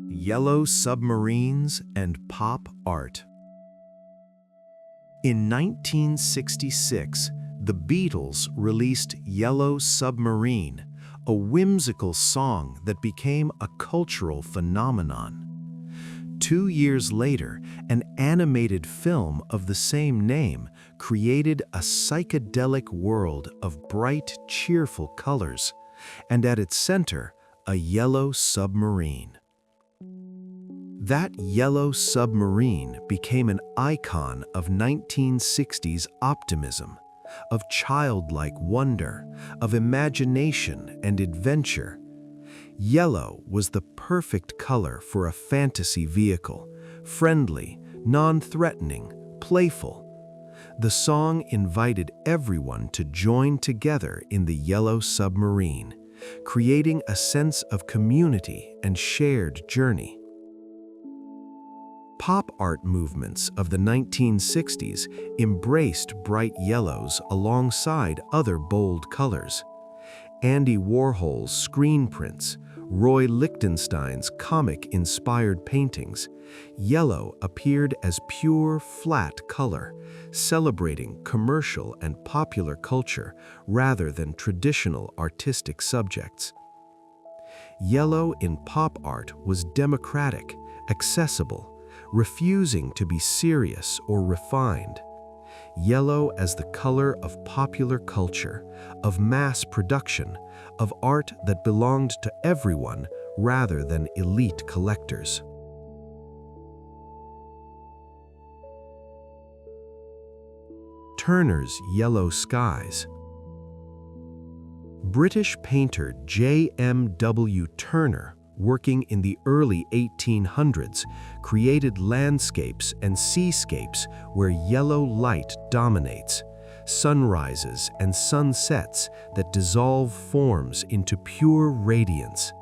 Yellow submarines and pop art. In 1966, the Beatles released Yellow Submarine, a whimsical song that became a cultural phenomenon. 2 years later, an animated film of the same name created a psychedelic world of bright, cheerful colors, and at its center, a yellow submarine. That yellow submarine became an icon of 1960s optimism, of childlike wonder, of imagination and adventure. Yellow was the perfect color for a fantasy vehicle, friendly, non-threatening, playful. The song invited everyone to join together in the yellow submarine, creating a sense of community and shared journey. Pop art movements of the 1960s embraced bright yellows alongside other bold colors. Andy Warhol's screen prints, Roy Lichtenstein's comic-inspired paintings, yellow appeared as pure, flat color, celebrating commercial and popular culture rather than traditional artistic subjects. Yellow in pop art was democratic, accessible, refusing to be serious or refined. Yellow as the color of popular culture, of mass production, of art that belonged to everyone rather than elite collectors. Turner's Yellow Skies. British painter J.M.W. Turner, working in the early 1800s, created landscapes and seascapes where yellow light dominates, sunrises and sunsets that dissolve forms into pure radiance.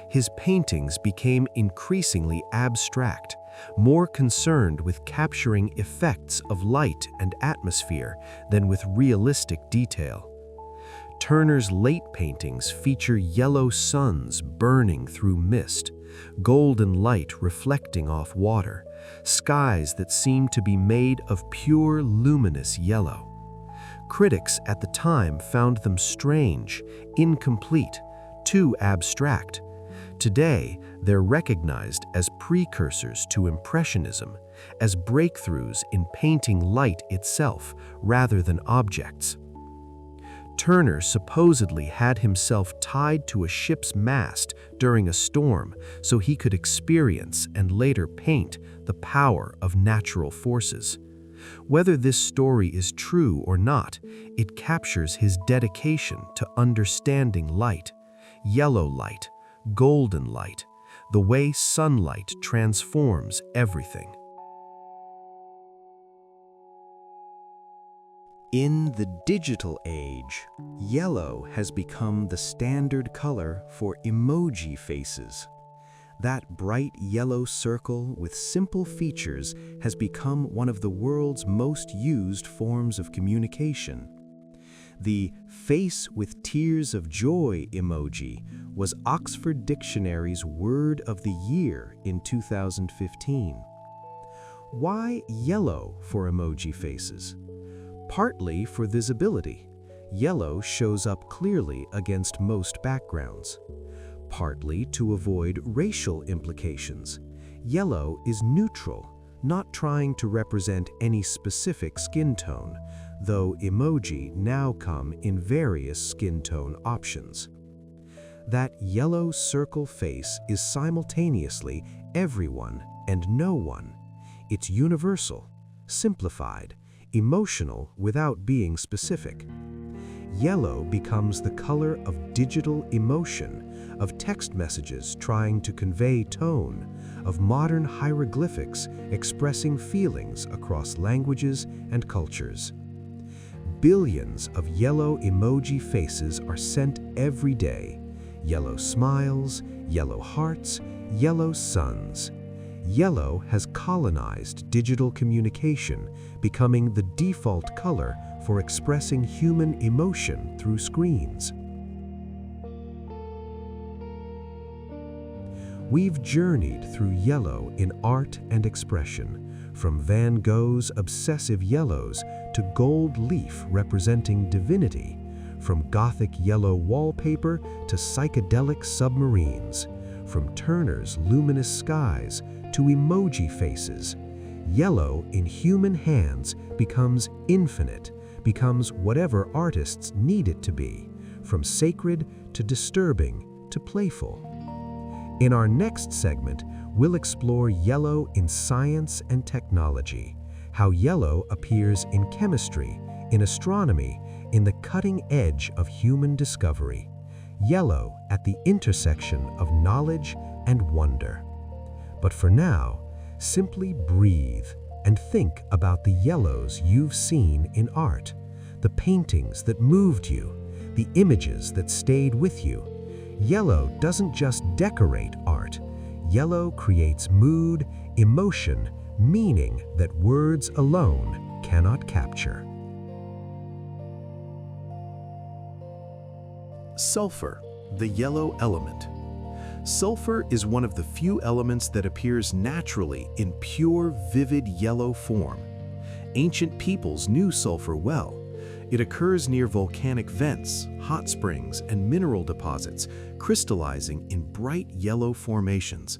His paintings became increasingly abstract, more concerned with capturing effects of light and atmosphere than with realistic detail. Turner's late paintings feature yellow suns burning through mist, golden light reflecting off water, skies that seem to be made of pure luminous yellow. Critics at the time found them strange, incomplete, too abstract. Today, they're recognized as precursors to Impressionism, as breakthroughs in painting light itself rather than objects. Turner supposedly had himself tied to a ship's mast during a storm so he could experience and later paint the power of natural forces. Whether this story is true or not, it captures his dedication to understanding light, yellow light, golden light, the way sunlight transforms everything. In the digital age, yellow has become the standard color for emoji faces. That bright yellow circle with simple features has become one of the world's most used forms of communication. The face with tears of joy emoji was Oxford Dictionary's word of the year in 2015. Why yellow for emoji faces? Partly for visibility. Yellow shows up clearly against most backgrounds. Partly to avoid racial implications. Yellow is neutral, not trying to represent any specific skin tone, though emoji now come in various skin tone options. That yellow circle face is simultaneously everyone and no one. It's universal, simplified, emotional without being specific. Yellow becomes the color of digital emotion, of text messages trying to convey tone, of modern hieroglyphics expressing feelings across languages and cultures. Billions of yellow emoji faces are sent every day. Yellow smiles, yellow hearts, yellow suns. Yellow has colonized digital communication, becoming the default color for expressing human emotion through screens. We've journeyed through yellow in art and expression, from Van Gogh's obsessive yellows to gold leaf representing divinity, from Gothic yellow wallpaper to psychedelic submarines, from Turner's luminous skies to emoji faces. Yellow in human hands becomes infinite, becomes whatever artists need it to be, from sacred to disturbing to playful. In our next segment, we'll explore yellow in science and technology, how yellow appears in chemistry, in astronomy, in the cutting edge of human discovery. Yellow at the intersection of knowledge and wonder. But for now, simply breathe and think about the yellows you've seen in art, the paintings that moved you, the images that stayed with you. Yellow doesn't just decorate art. Yellow creates mood, emotion, meaning that words alone cannot capture. Sulfur, the yellow element. Sulfur is one of the few elements that appears naturally in pure, vivid yellow form. Ancient peoples knew sulfur well. It occurs near volcanic vents, hot springs, and mineral deposits, crystallizing in bright yellow formations.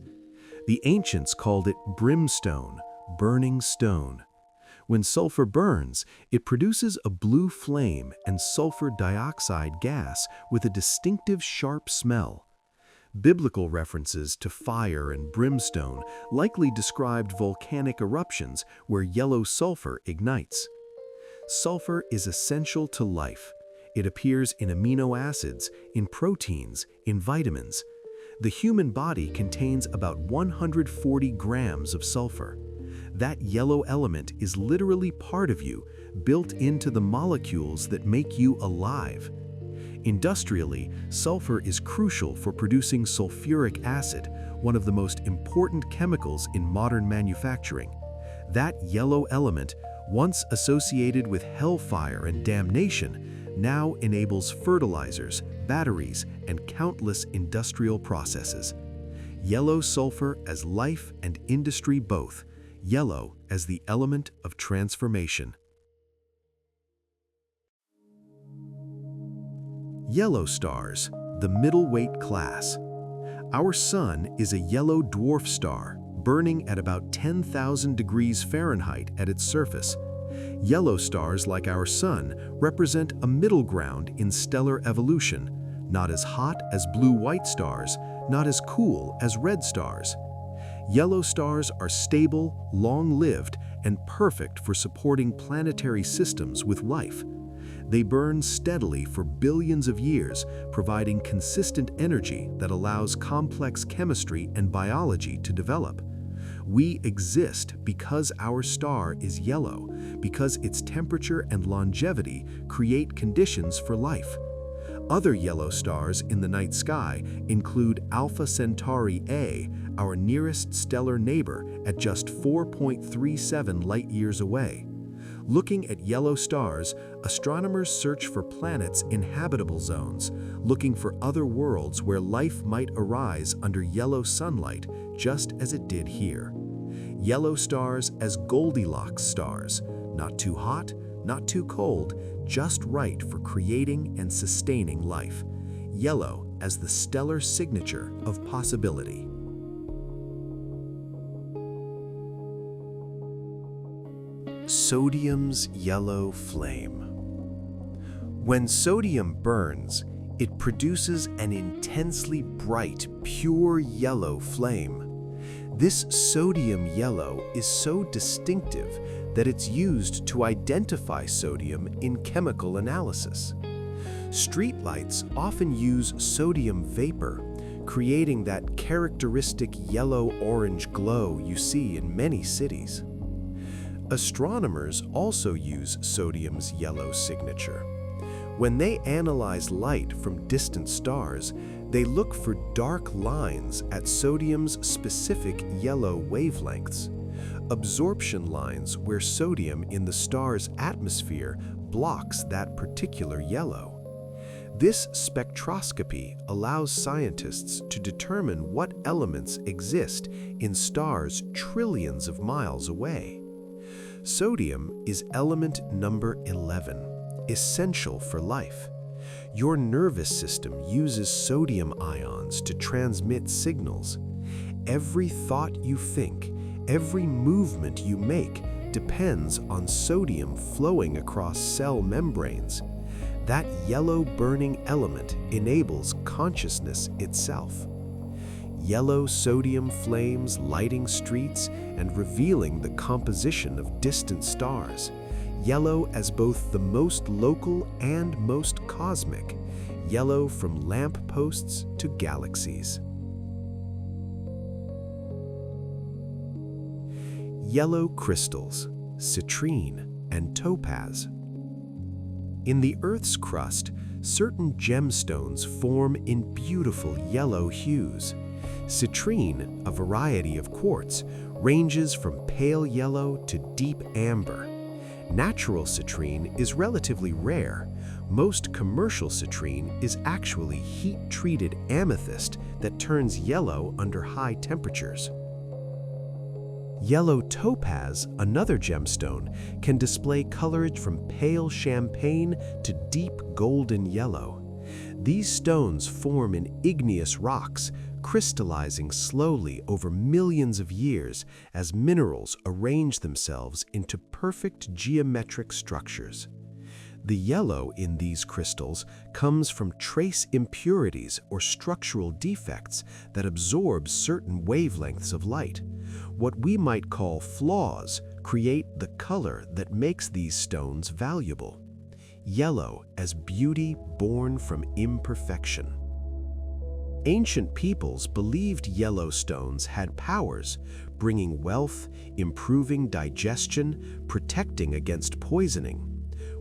The ancients called it brimstone, burning stone. When sulfur burns, it produces a blue flame and sulfur dioxide gas with a distinctive sharp smell. Biblical references to fire and brimstone likely described volcanic eruptions where yellow sulfur ignites. Sulfur is essential to life. It appears in amino acids, in proteins, in vitamins. The human body contains about 140 grams of sulfur. That yellow element is literally part of you, built into the molecules that make you alive. Industrially, sulfur is crucial for producing sulfuric acid, one of the most important chemicals in modern manufacturing. That yellow element, once associated with hellfire and damnation, now enables fertilizers, batteries, and countless industrial processes. Yellow sulfur as life and industry both. Yellow as the element of transformation. Yellow stars, the middleweight class. Our Sun is a yellow dwarf star, burning at about 10,000 degrees Fahrenheit at its surface. Yellow stars like our Sun represent a middle ground in stellar evolution, not as hot as blue-white stars, not as cool as red stars. Yellow stars are stable, long-lived, and perfect for supporting planetary systems with life. They burn steadily for billions of years, providing consistent energy that allows complex chemistry and biology to develop. We exist because our star is yellow, because its temperature and longevity create conditions for life. Other yellow stars in the night sky include Alpha Centauri A, our nearest stellar neighbor at just 4.37 light-years away. Looking at yellow stars, astronomers search for planets in habitable zones, looking for other worlds where life might arise under yellow sunlight, just as it did here. Yellow stars as Goldilocks stars, not too hot, not too cold, just right for creating and sustaining life. Yellow as the stellar signature of possibility. Sodium's yellow flame. When sodium burns, it produces an intensely bright, pure yellow flame. This sodium yellow is so distinctive that it's used to identify sodium in chemical analysis. Streetlights often use sodium vapor, creating that characteristic yellow-orange glow you see in many cities. Astronomers also use sodium's yellow signature. When they analyze light from distant stars, they look for dark lines at sodium's specific yellow wavelengths, absorption lines where sodium in the star's atmosphere blocks that particular yellow. This spectroscopy allows scientists to determine what elements exist in stars trillions of miles away. Sodium is element number 11, essential for life. Your nervous system uses sodium ions to transmit signals. Every thought you think, every movement you make depends on sodium flowing across cell membranes. That yellow burning element enables consciousness itself. Yellow sodium flames lighting streets and revealing the composition of distant stars. Yellow as both the most local and most cosmic. Yellow from lamp posts to galaxies. Yellow crystals, citrine and topaz. In the Earth's crust, certain gemstones form in beautiful yellow hues. Citrine, a variety of quartz, ranges from pale yellow to deep amber. Natural citrine is relatively rare. Most commercial citrine is actually heat-treated amethyst that turns yellow under high temperatures. Yellow topaz, another gemstone, can display colorage from pale champagne to deep golden yellow. These stones form in igneous rocks, crystallizing slowly over millions of years as minerals arrange themselves into perfect geometric structures. The yellow in these crystals comes from trace impurities or structural defects that absorb certain wavelengths of light. What we might call flaws create the color that makes these stones valuable. Yellow as beauty born from imperfection. Ancient peoples believed yellow stones had powers, bringing wealth, improving digestion, protecting against poisoning.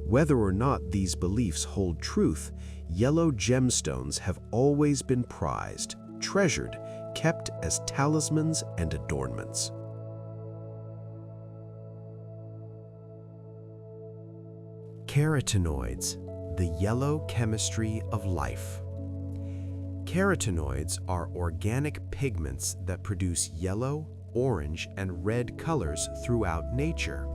Whether or not these beliefs hold truth, yellow gemstones have always been prized, treasured, kept as talismans and adornments. Carotenoids, the yellow chemistry of life. Carotenoids are organic pigments that produce yellow, orange, and red colors throughout nature.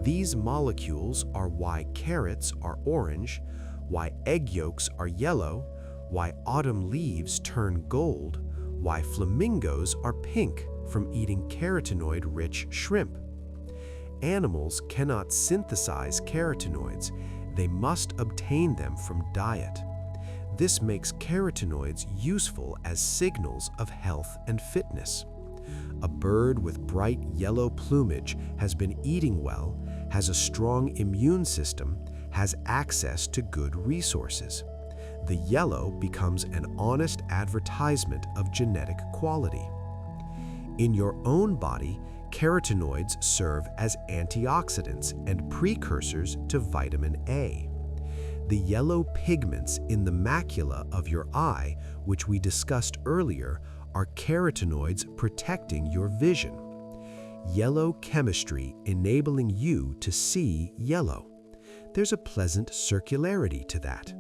These molecules are why carrots are orange, why egg yolks are yellow, why autumn leaves turn gold, why flamingos are pink from eating carotenoid-rich shrimp. Animals cannot synthesize carotenoids. They must obtain them from diet. This makes carotenoids useful as signals of health and fitness. A bird with bright yellow plumage has been eating well, has a strong immune system, has access to good resources. The yellow becomes an honest advertisement of genetic quality. In your own body, carotenoids serve as antioxidants and precursors to vitamin A. The yellow pigments in the macula of your eye, which we discussed earlier, are carotenoids protecting your vision. Yellow chemistry enabling you to see yellow. There's a pleasant circularity to that.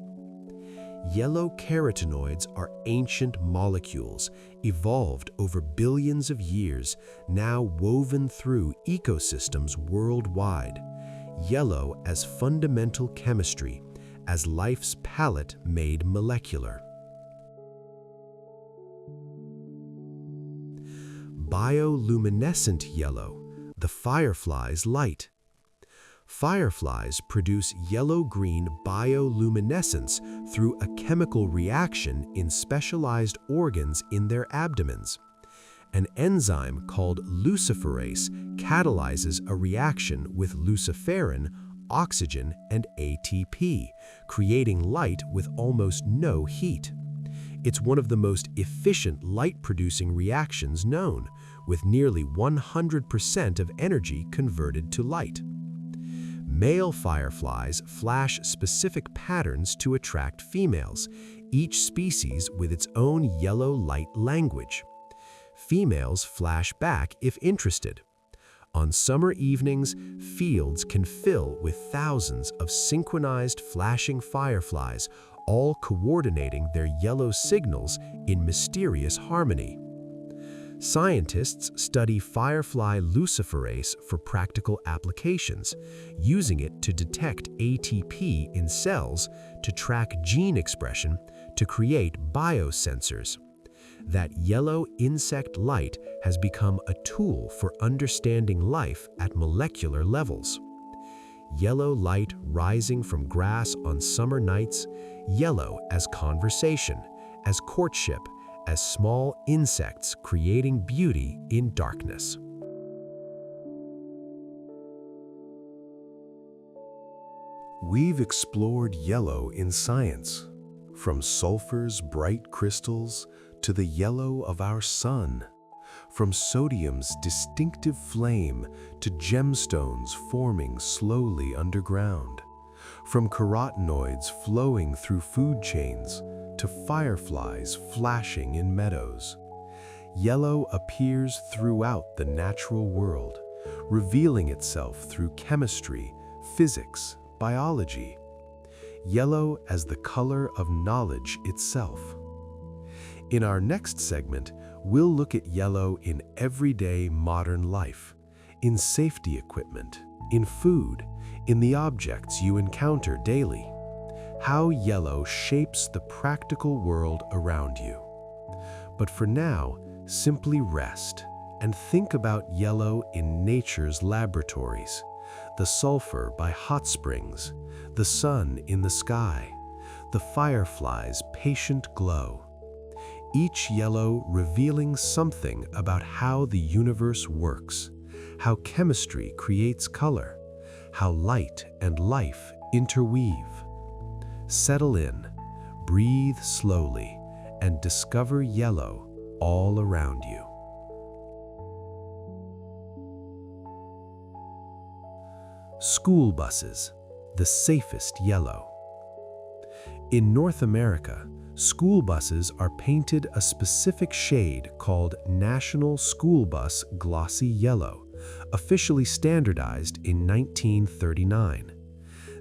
Yellow carotenoids are ancient molecules, evolved over billions of years, now woven through ecosystems worldwide. Yellow as fundamental chemistry, as life's palette made molecular. Bioluminescent yellow, the firefly's light. Fireflies produce yellow-green bioluminescence through a chemical reaction in specialized organs in their abdomens. An enzyme called luciferase catalyzes a reaction with luciferin, oxygen, and ATP, creating light with almost no heat. It's one of the most efficient light-producing reactions known, with nearly 100% of energy converted to light. Male fireflies flash specific patterns to attract females, each species with its own yellow light language. Females flash back if interested. On summer evenings, fields can fill with thousands of synchronized flashing fireflies, all coordinating their yellow signals in mysterious harmony. Scientists study firefly luciferase for practical applications, using it to detect ATP in cells to track gene expression to create biosensors. That yellow insect light has become a tool for understanding life at molecular levels. Yellow light rising from grass on summer nights, yellow as conversation, as courtship, as small insects creating beauty in darkness. We've explored yellow in science, from sulfur's bright crystals to the yellow of our sun, from sodium's distinctive flame to gemstones forming slowly underground, from carotenoids flowing through food chains to fireflies flashing in meadows. Yellow appears throughout the natural world, revealing itself through chemistry, physics, biology. Yellow as the color of knowledge itself. In our next segment, we'll look at yellow in everyday modern life, in safety equipment, in food, in the objects you encounter daily. How yellow shapes the practical world around you. But for now, simply rest and think about yellow in nature's laboratories, the sulfur by hot springs, the sun in the sky, the firefly's patient glow. Each yellow revealing something about how the universe works, how chemistry creates color, how light and life interweave. Settle in, breathe slowly, and discover yellow all around you. School buses, the safest yellow. In North America, school buses are painted a specific shade called National School Bus Glossy Yellow, officially standardized in 1939.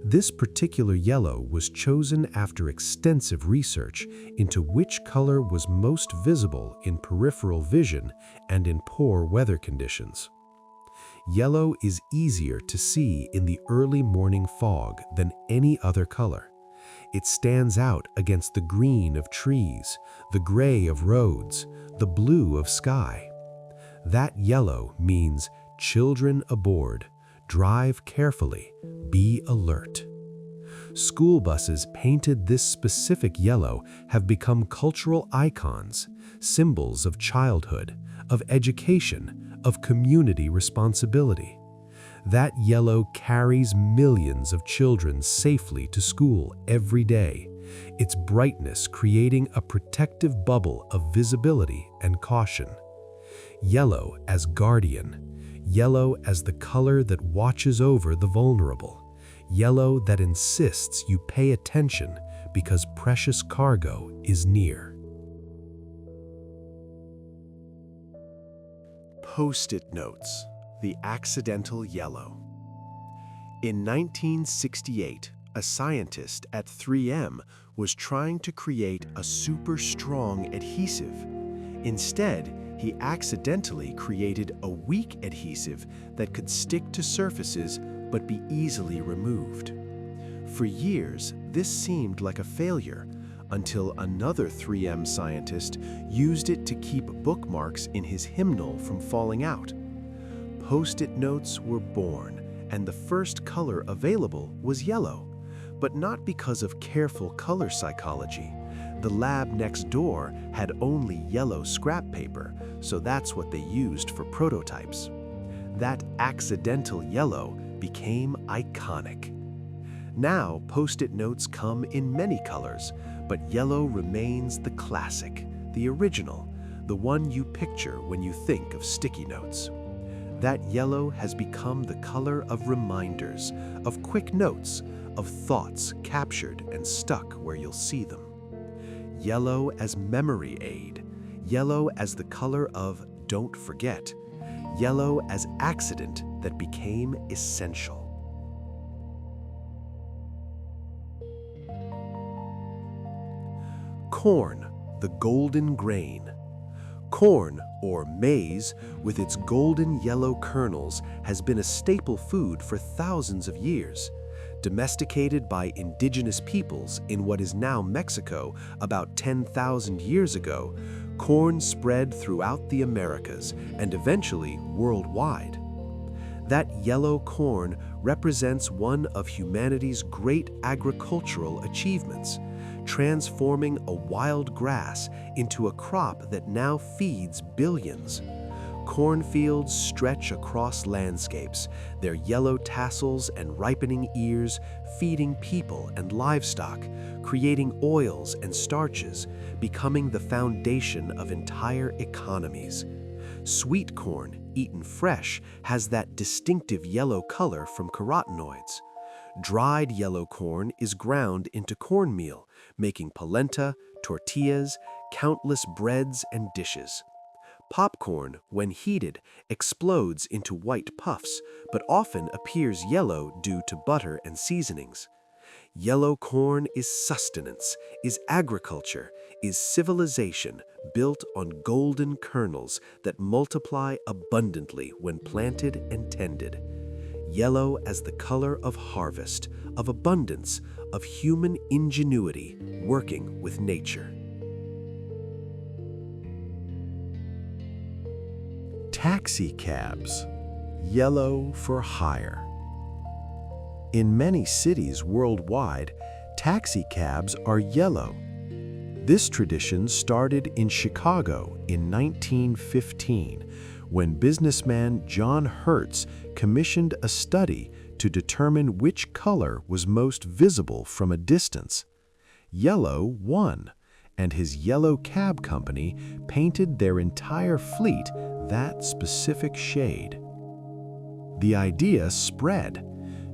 This particular yellow was chosen after extensive research into which color was most visible in peripheral vision and in poor weather conditions. Yellow is easier to see in the early morning fog than any other color. It stands out against the green of trees, the gray of roads, the blue of sky. That yellow means children aboard, drive carefully, be alert. School buses painted this specific yellow have become cultural icons, symbols of childhood, of education, of community responsibility. That yellow carries millions of children safely to school every day, its brightness creating a protective bubble of visibility and caution. Yellow as guardian, yellow as the color that watches over the vulnerable, yellow that insists you pay attention because precious cargo is near. Post-it notes, the accidental yellow. In 1968, a scientist at 3M was trying to create a super strong adhesive. Instead, he accidentally created a weak adhesive that could stick to surfaces but be easily removed. For years, this seemed like a failure until another 3M scientist used it to keep bookmarks in his hymnal from falling out. Post-it notes were born, and the first color available was yellow, but not because of careful color psychology. The lab next door had only yellow scrap paper, so that's what they used for prototypes. That accidental yellow became iconic. Now, Post-it notes come in many colors, but yellow remains the classic, the original, the one you picture when you think of sticky notes. That yellow has become the color of reminders, of quick notes, of thoughts captured and stuck where you'll see them. Yellow as memory aid, yellow as the color of don't forget, yellow as accident that became essential. Corn, the golden grain. Corn, or maize, with its golden yellow kernels, has been a staple food for thousands of years. Domesticated by indigenous peoples in what is now Mexico about 10,000 years ago, corn spread throughout the Americas and eventually worldwide. That yellow corn represents one of humanity's great agricultural achievements, transforming a wild grass into a crop that now feeds billions. Cornfields stretch across landscapes, their yellow tassels and ripening ears feeding people and livestock, creating oils and starches, becoming the foundation of entire economies. Sweet corn, eaten fresh, has that distinctive yellow color from carotenoids. Dried yellow corn is ground into cornmeal, making polenta, tortillas, countless breads and dishes. Popcorn, when heated, explodes into white puffs, but often appears yellow due to butter and seasonings. Yellow corn is sustenance, is agriculture, is civilization built on golden kernels that multiply abundantly when planted and tended. Yellow as the color of harvest, of abundance, of human ingenuity working with nature. Taxi cabs, yellow for hire. In many cities worldwide, taxi cabs are yellow. This tradition started in Chicago in 1915, when businessman John Hertz commissioned a study to determine which color was most visible from a distance. Yellow won, and his yellow cab company painted their entire fleet that specific shade. The idea spread.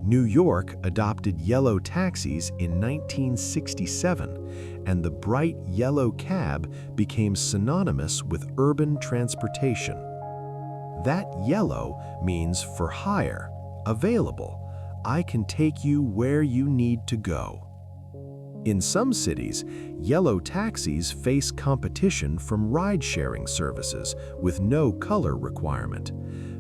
New York adopted yellow taxis in 1967, and the bright yellow cab became synonymous with urban transportation. That yellow means for hire, available. I can take you where you need to go. In some cities, yellow taxis face competition from ride-sharing services with no color requirement.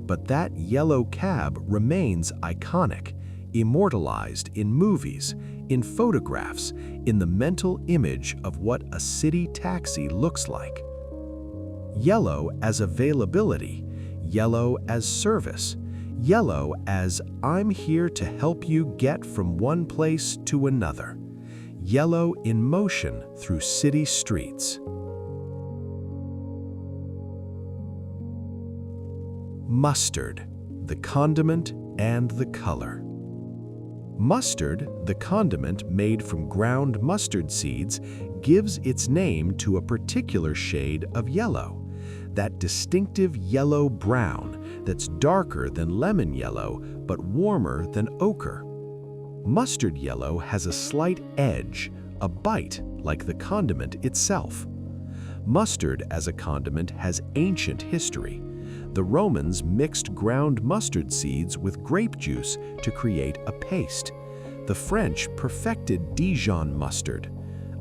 But that yellow cab remains iconic, immortalized in movies, in photographs, in the mental image of what a city taxi looks like. Yellow as availability, yellow as service, yellow as I'm here to help you get from one place to another. Yellow in motion through city streets. Mustard, the condiment and the color. Mustard, the condiment made from ground mustard seeds, gives its name to a particular shade of yellow, that distinctive yellow-brown that's darker than lemon yellow but warmer than ochre. Mustard yellow has a slight edge, a bite like the condiment itself. Mustard as a condiment has ancient history. The Romans mixed ground mustard seeds with grape juice to create a paste. The French perfected Dijon mustard.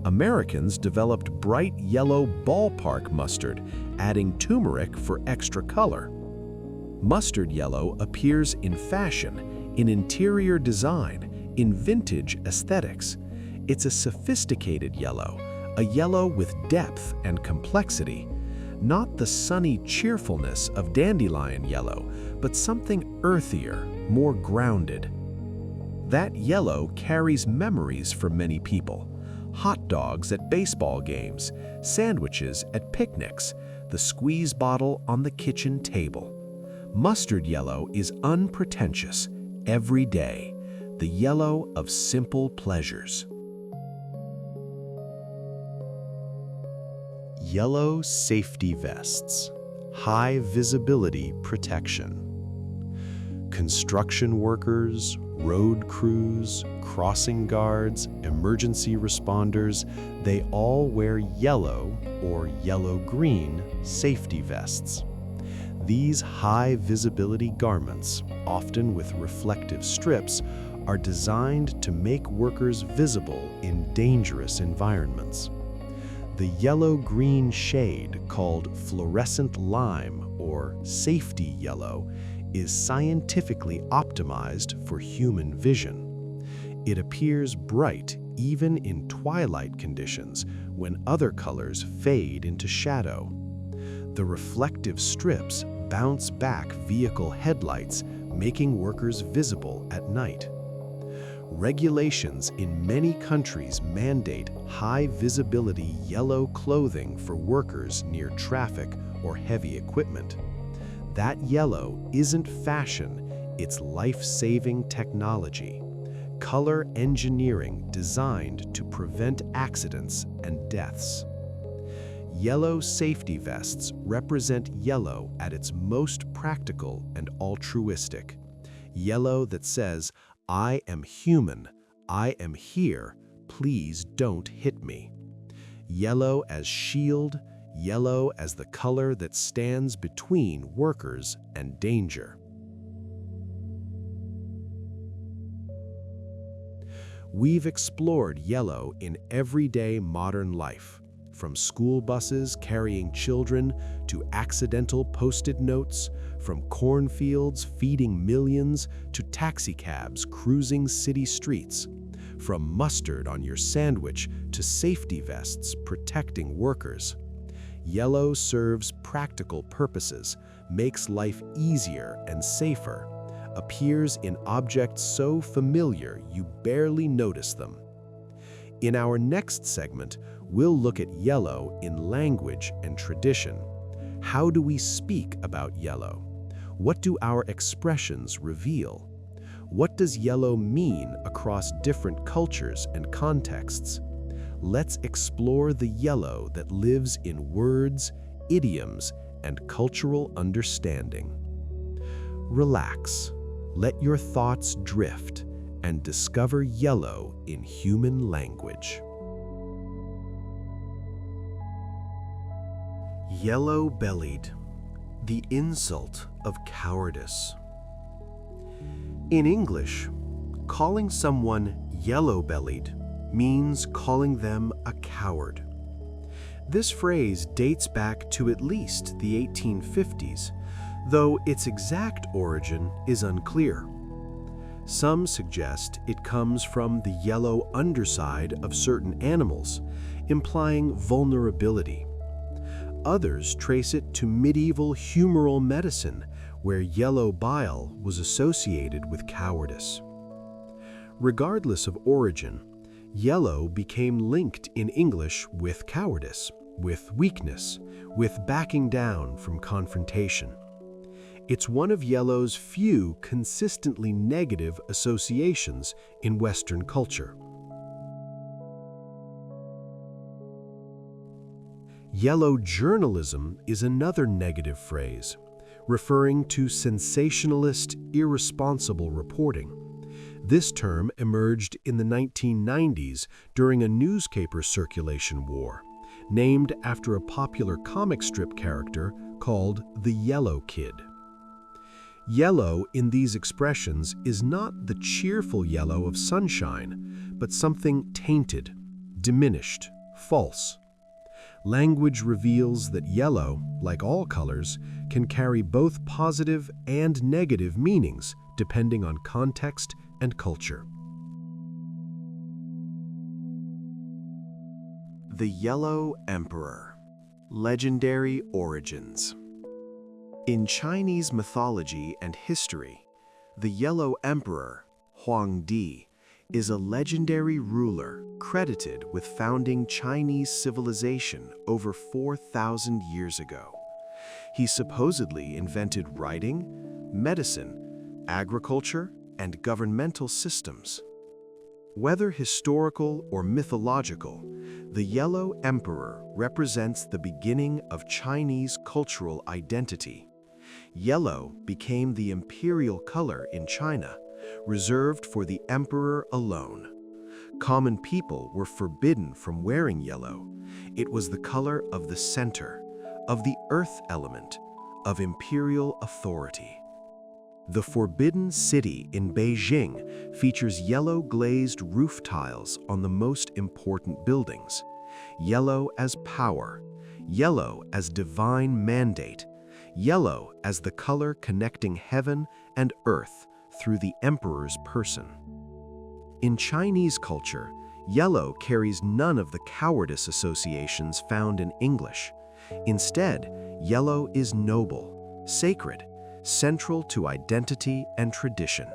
Americans developed bright yellow ballpark mustard, adding turmeric for extra color. Mustard yellow appears in fashion, in interior design, in vintage aesthetics. It's a sophisticated yellow, a yellow with depth and complexity. Not the sunny cheerfulness of dandelion yellow, but something earthier, more grounded. That yellow carries memories for many people. Hot dogs at baseball games, sandwiches at picnics, the squeeze bottle on the kitchen table. Mustard yellow is unpretentious, everyday, the yellow of simple pleasures. Yellow safety vests, high visibility protection. Construction workers, road crews, crossing guards, emergency responders, they all wear yellow or yellow-green safety vests. These high visibility garments, often with reflective strips, are designed to make workers visible in dangerous environments. The yellow-green shade, called fluorescent lime or safety yellow, is scientifically optimized for human vision. It appears bright even in twilight conditions when other colors fade into shadow. The reflective strips bounce back vehicle headlights, making workers visible at night. Regulations in many countries mandate high-visibility yellow clothing for workers near traffic or heavy equipment. That yellow isn't fashion, it's life-saving technology. Color engineering designed to prevent accidents and deaths. Yellow safety vests represent yellow at its most practical and altruistic. Yellow that says, "I am human, I am here, please don't hit me." Yellow as shield, yellow as the color that stands between workers and danger. We've explored yellow in everyday modern life, from school buses carrying children to accidental Post-it notes, from cornfields feeding millions to taxicabs cruising city streets, from mustard on your sandwich to safety vests protecting workers. Yellow serves practical purposes, makes life easier and safer, appears in objects so familiar you barely notice them. In our next segment, we'll look at yellow in language and tradition. How do we speak about yellow? What do our expressions reveal? What does yellow mean across different cultures and contexts? Let's explore the yellow that lives in words, idioms, and cultural understanding. Relax, let your thoughts drift, and discover yellow in human language. Yellow-bellied, the insult of cowardice. In English, calling someone yellow-bellied means calling them a coward. This phrase dates back to at least the 1850s, though its exact origin is unclear. Some suggest it comes from the yellow underside of certain animals, implying vulnerability. Others trace it to medieval humoral medicine, where yellow bile was associated with cowardice. Regardless of origin, yellow became linked in English with cowardice, with weakness, with backing down from confrontation. It's one of yellow's few consistently negative associations in Western culture. Yellow journalism is another negative phrase, referring to sensationalist, irresponsible reporting. This term emerged in the 1990s during a newspaper circulation war, named after a popular comic strip character called the Yellow Kid. Yellow in these expressions is not the cheerful yellow of sunshine, but something tainted, diminished, false. Language reveals that yellow, like all colors, can carry both positive and negative meanings depending on context and culture. The Yellow Emperor. Legendary origins. In Chinese mythology and history, the Yellow Emperor, Huangdi, is a legendary ruler credited with founding Chinese civilization over 4,000 years ago. He supposedly invented writing, medicine, agriculture, and governmental systems. Whether historical or mythological, the Yellow Emperor represents the beginning of Chinese cultural identity. Yellow became the imperial color in China, reserved for the emperor alone. Common people were forbidden from wearing yellow. It was the color of the center, of the earth element, of imperial authority. The Forbidden City in Beijing features yellow glazed roof tiles on the most important buildings. yellow as power, yellow as divine mandate, yellow as the color connecting heaven and earth through the emperor's person. In Chinese culture, yellow carries none of the cowardice associations found in English. Instead, yellow is noble, sacred, central to identity and tradition.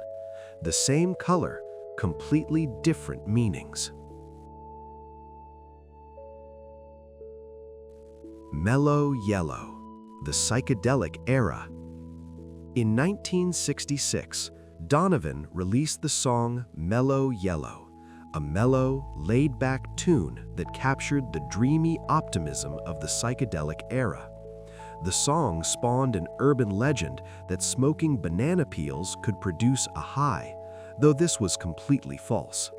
The same color, completely different meanings. Mellow yellow, the psychedelic era. In 1966, Donovan released the song Mellow Yellow, a mellow, laid-back tune that captured the dreamy optimism of the psychedelic era. The song spawned an urban legend that smoking banana peels could produce a high, though this was completely false.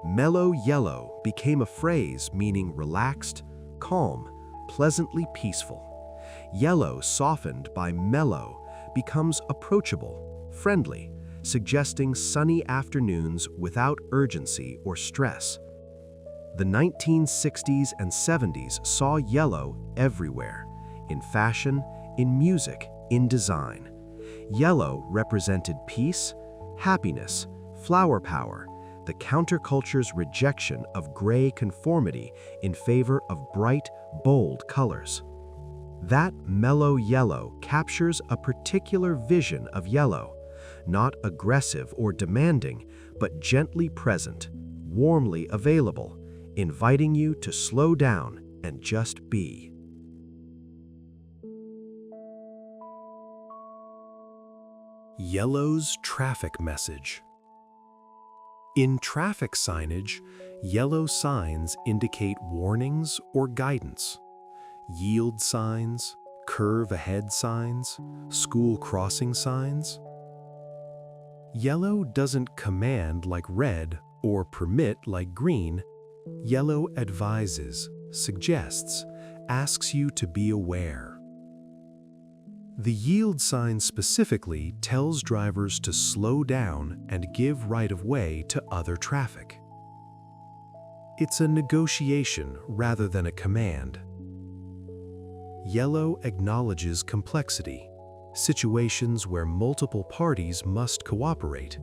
Mellow yellow became a phrase meaning relaxed, calm, pleasantly peaceful. Yellow softened by mellow becomes approachable, friendly, suggesting sunny afternoons without urgency or stress. The 1960s and 70s saw yellow everywhere, in fashion, in music, in design. Yellow represented peace, happiness, flower power, the counterculture's rejection of gray conformity in favor of bright, bold colors. That mellow yellow captures a particular vision of yellow, not aggressive or demanding, but gently present, warmly available, inviting you to slow down and just be. Yellow's traffic message. In traffic signage, yellow signs indicate warnings or guidance. Yield signs, curve ahead signs, school crossing signs. Yellow doesn't command like red or permit like green. Yellow advises, suggests, asks you to be aware. The yield sign specifically tells drivers to slow down and give right-of-way to other traffic. It's a negotiation rather than a command. Yellow acknowledges complexity, situations where multiple parties must cooperate,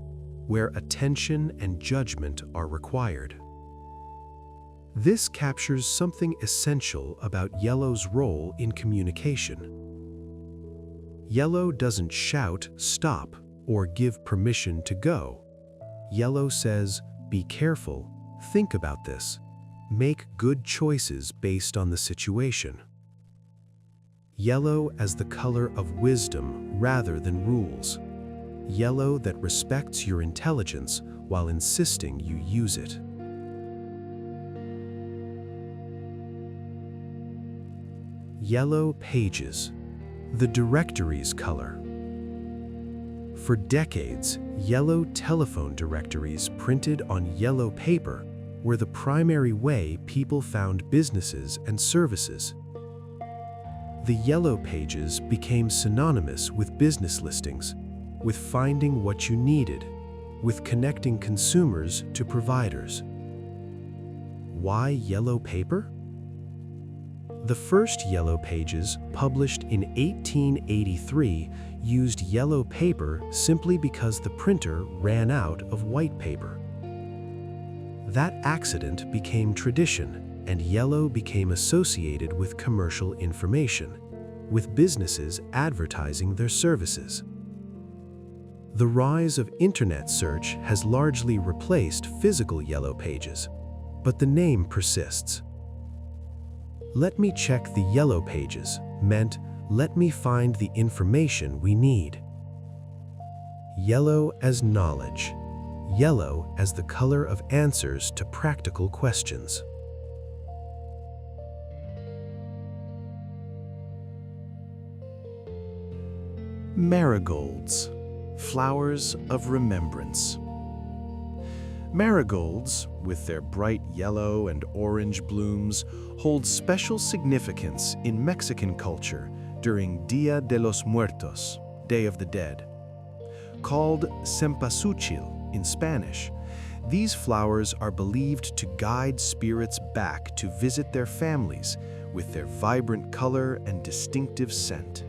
where attention and judgment are required. This captures something essential about yellow's role in communication. Yellow doesn't shout, stop, or give permission to go. Yellow says, be careful, think about this, make good choices based on the situation. Yellow as the color of wisdom rather than rules. Yellow that respects your intelligence while insisting you use it. Yellow pages. The directory's color. For decades, yellow telephone directories printed on yellow paper were the primary way people found businesses and services. The yellow pages became synonymous with business listings, with finding what you needed, with connecting consumers to providers. Why yellow paper? The first yellow pages, published in 1883, used yellow paper simply because the printer ran out of white paper. That accident became tradition, and yellow became associated with commercial information, with businesses advertising their services. The rise of internet search has largely replaced physical yellow pages, but the name persists. Let me check the yellow pages meant let me find the information we need. Yellow as knowledge. Yellow as the color of answers to practical questions. Marigolds, flowers of remembrance. Marigolds, with their bright yellow and orange blooms, hold special significance in Mexican culture during Dia de los Muertos, Day of the Dead. Called cempasúchil in Spanish, These flowers are believed to guide spirits back to visit their families with their vibrant color and distinctive scent.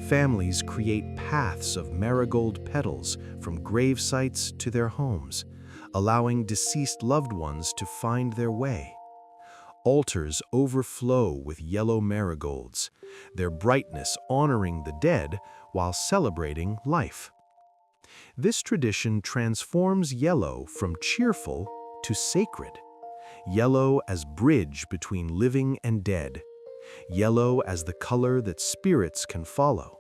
Families create paths of marigold petals from grave sites to their homes, allowing deceased loved ones to find their way. Altars overflow with yellow marigolds, their brightness honoring the dead while celebrating life. This tradition transforms yellow from cheerful to sacred. Yellow as bridge between living and dead. Yellow as the color that spirits can follow.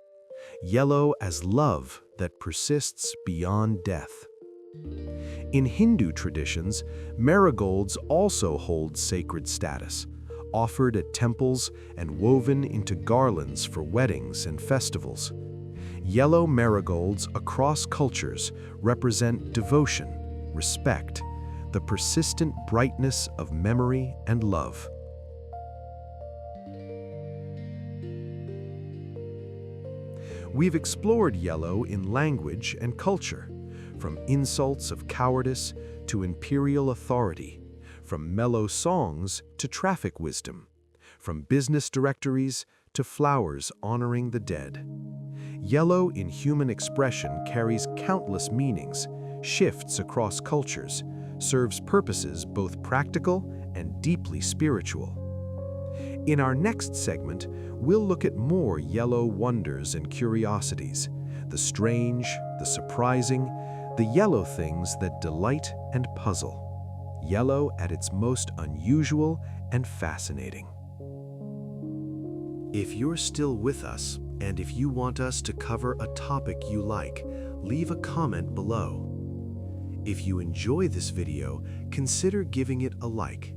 Yellow as love that persists beyond death. In Hindu traditions, marigolds also hold sacred status, offered at temples and woven into garlands for weddings and festivals. Yellow marigolds across cultures represent devotion, respect, the persistent brightness of memory and love. We've explored yellow in language and culture, from insults of cowardice to imperial authority, from mellow songs to traffic wisdom, from business directories to flowers honoring the dead. Yellow in human expression carries countless meanings, shifts across cultures, serves purposes both practical and deeply spiritual. In our next segment, we'll look at more yellow wonders and curiosities, the strange, the surprising, the yellow things that delight and puzzle. Yellow at its most unusual and fascinating. If you're still with us, and if you want us to cover a topic you like, leave a comment below. If you enjoy this video, consider giving it a like,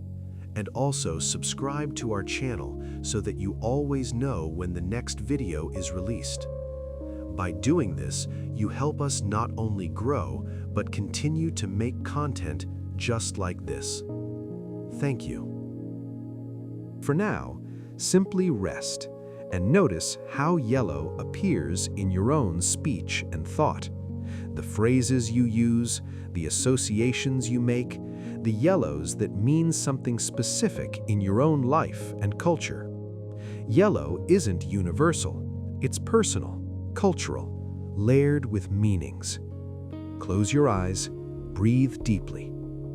and also subscribe to our channel so that you always know when the next video is released. By doing this, you help us not only grow, but continue to make content just like this. Thank you. For now, simply rest and notice how yellow appears in your own speech and thought. The phrases you use, the associations you make, the yellows that mean something specific in your own life and culture. Yellow isn't universal, it's personal, cultural, layered with meanings. Close your eyes, breathe deeply,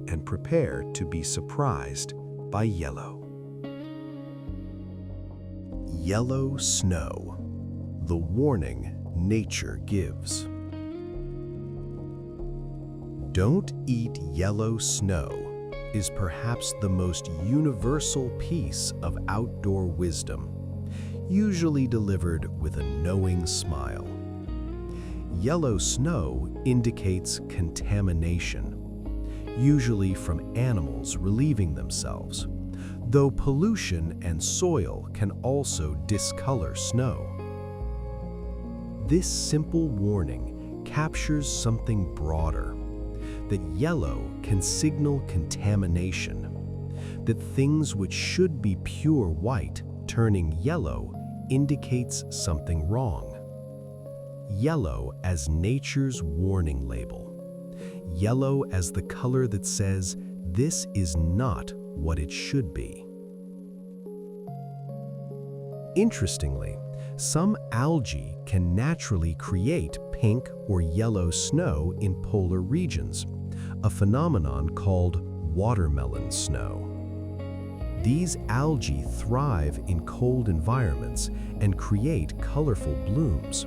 and prepare to be surprised by yellow. Yellow snow, the warning nature gives. Don't eat yellow snow is perhaps the most universal piece of outdoor wisdom, usually delivered with a knowing smile. Yellow snow indicates contamination, usually from animals relieving themselves, though pollution and soil can also discolor snow. This simple warning captures something broader, that yellow can signal contamination, that things which should be pure white turning yellow indicates something wrong. Yellow as nature's warning label. Yellow as the color that says, this is not what it should be. Interestingly, some algae can naturally create pink or yellow snow in polar regions, a phenomenon called watermelon snow. These algae thrive in cold environments and create colorful blooms.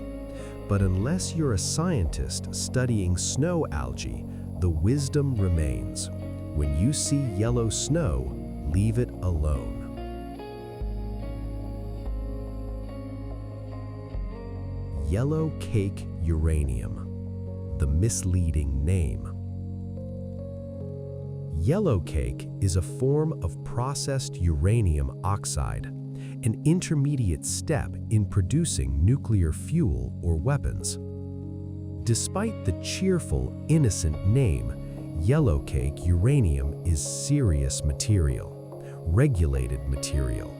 But unless you're a scientist studying snow algae, the wisdom remains. When you see yellow snow, leave it alone. Yellow cake uranium, the misleading name. Yellow cake is a form of processed uranium oxide, an intermediate step in producing nuclear fuel or weapons. Despite the cheerful, innocent name, yellow cake uranium is serious material, regulated material.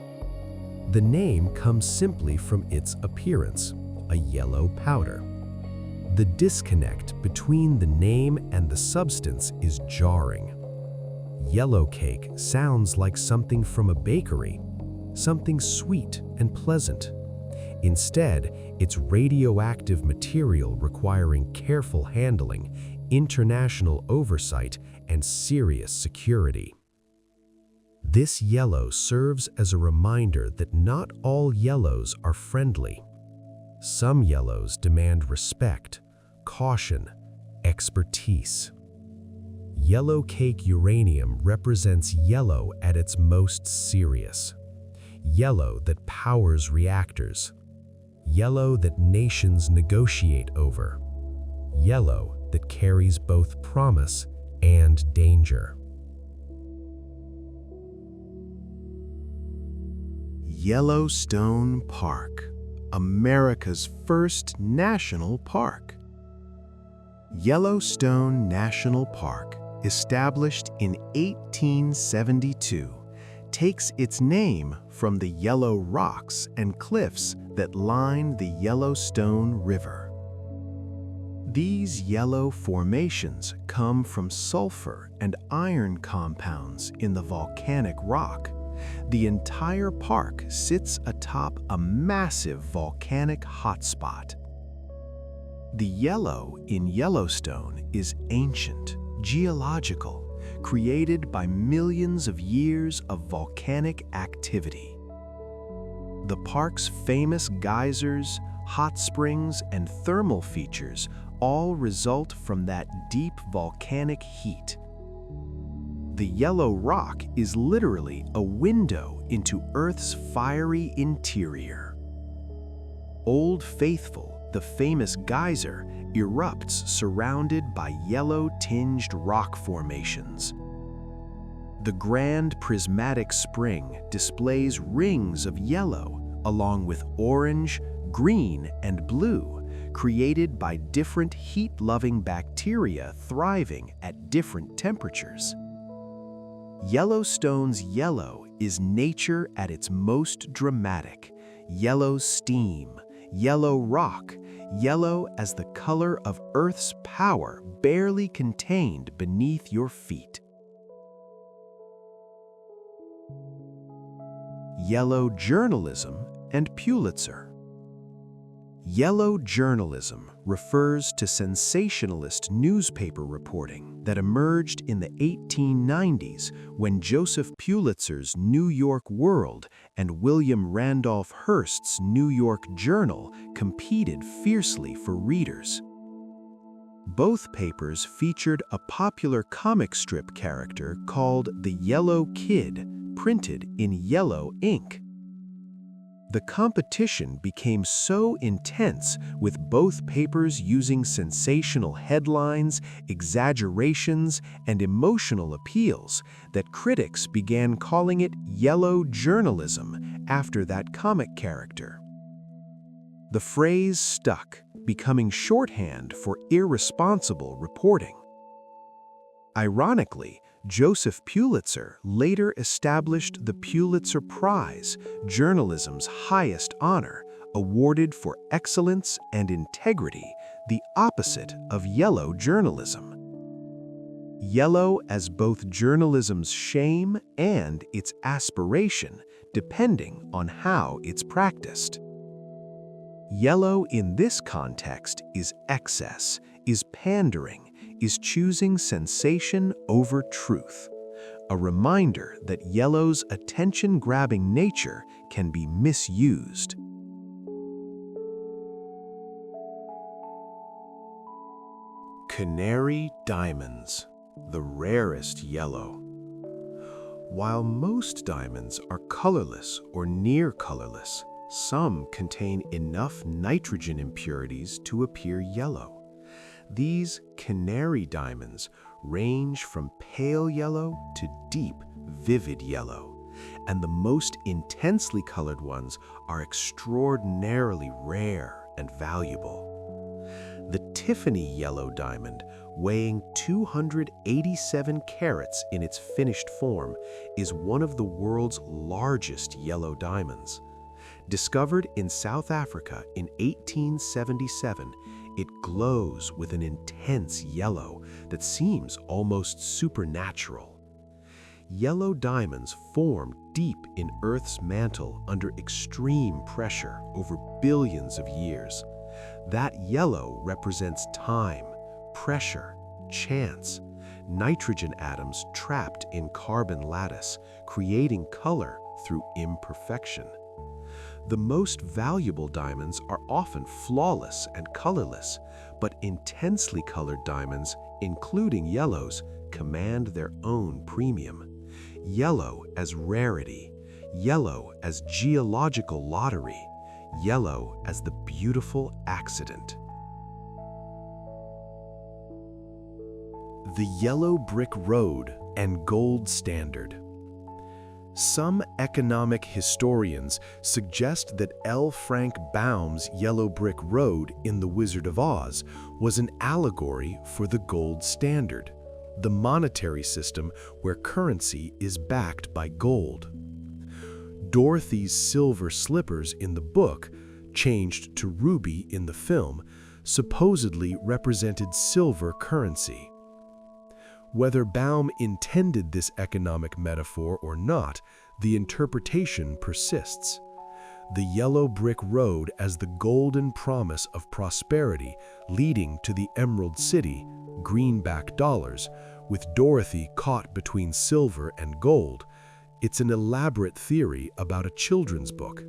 The name comes simply from its appearance, a yellow powder. The disconnect between the name and the substance is jarring. Yellow cake sounds like something from a bakery, something sweet and pleasant. Instead, it's radioactive material requiring careful handling, international oversight, and serious security. This yellow serves as a reminder that not all yellows are friendly. Some yellows demand respect, caution, expertise. Yellow cake uranium represents yellow at its most serious. Yellow that powers reactors. Yellow that nations negotiate over. Yellow that carries both promise and danger. Yellowstone Park, America's first national park. Yellowstone National Park, established in 1872, takes its name from the yellow rocks and cliffs that line the Yellowstone River. These yellow formations come from sulfur and iron compounds in the volcanic rock. The entire park sits atop a massive volcanic hotspot. The yellow in Yellowstone is ancient, geological, created by millions of years of volcanic activity. The park's famous geysers, hot springs, and thermal features all result from that deep volcanic heat. The yellow rock is literally a window into Earth's fiery interior. Old Faithful, the famous geyser, erupts surrounded by yellow-tinged rock formations. The Grand Prismatic Spring displays rings of yellow along with orange, green, and blue, created by different heat-loving bacteria thriving at different temperatures. Yellowstone's yellow is nature at its most dramatic. Yellow steam, yellow rock, yellow as the color of Earth's power barely contained beneath your feet. Yellow journalism and Pulitzer. Yellow journalism refers to sensationalist newspaper reporting that emerged in the 1890s when Joseph Pulitzer's New York World and William Randolph Hearst's New York Journal competed fiercely for readers. Both papers featured a popular comic strip character called the Yellow Kid, printed in yellow ink. The competition became so intense, with both papers using sensational headlines, exaggerations, and emotional appeals, that critics began calling it yellow journalism after that comic character. The phrase stuck, becoming shorthand for irresponsible reporting. Ironically, Joseph Pulitzer later established the Pulitzer Prize, journalism's highest honor, awarded for excellence and integrity, the opposite of yellow journalism. Yellow as both journalism's shame and its aspiration, depending on how it's practiced. Yellow in this context is excess, is pandering, is choosing sensation over truth, a reminder that yellow's attention-grabbing nature can be misused. Canary diamonds, the rarest yellow. While most diamonds are colorless or near colorless, some contain enough nitrogen impurities to appear yellow. These canary diamonds range from pale yellow to deep, vivid yellow, and the most intensely colored ones are extraordinarily rare and valuable. The Tiffany yellow diamond, weighing 287 carats in its finished form, is one of the world's largest yellow diamonds. Discovered in South Africa in 1877, It glows with an intense yellow that seems almost supernatural. Yellow diamonds form deep in Earth's mantle under extreme pressure over billions of years. That yellow represents time, pressure, chance, nitrogen atoms trapped in carbon lattice, creating color through imperfection. The most valuable diamonds are often flawless and colorless, but intensely colored diamonds, including yellows, command their own premium. Yellow as rarity, yellow as geological lottery, yellow as the beautiful accident. The yellow brick road and gold standard. Some economic historians suggest that L. Frank Baum's Yellow Brick Road in The Wizard of Oz was an allegory for the gold standard, the monetary system where currency is backed by gold. Dorothy's silver slippers in the book, changed to ruby in the film, supposedly represented silver currency. Whether Baum intended this economic metaphor or not, the interpretation persists. The yellow brick road as the golden promise of prosperity leading to the Emerald City, greenback dollars, with Dorothy caught between silver and gold. It's an elaborate theory about a children's book.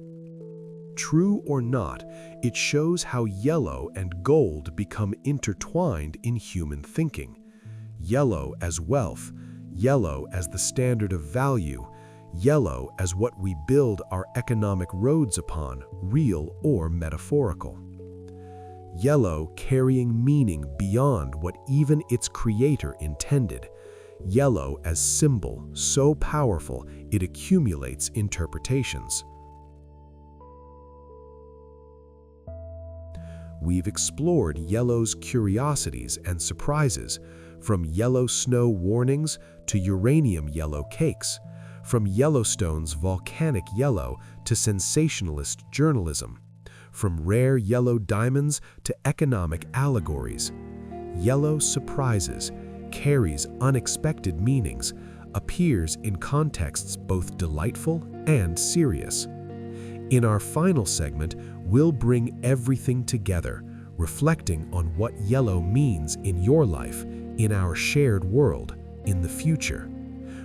True or not, it shows how yellow and gold become intertwined in human thinking. Yellow as wealth, yellow as the standard of value, yellow as what we build our economic roads upon, real or metaphorical. Yellow carrying meaning beyond what even its creator intended. Yellow as symbol so powerful it accumulates interpretations. We've explored yellow's curiosities and surprises, from yellow snow warnings to uranium yellow cakes, from Yellowstone's volcanic yellow to sensationalist journalism, from rare yellow diamonds to economic allegories. Yellow surprises, carries unexpected meanings, appears in contexts both delightful and serious. In our final segment, we'll bring everything together, reflecting on what yellow means in your life, in our shared world, in the future.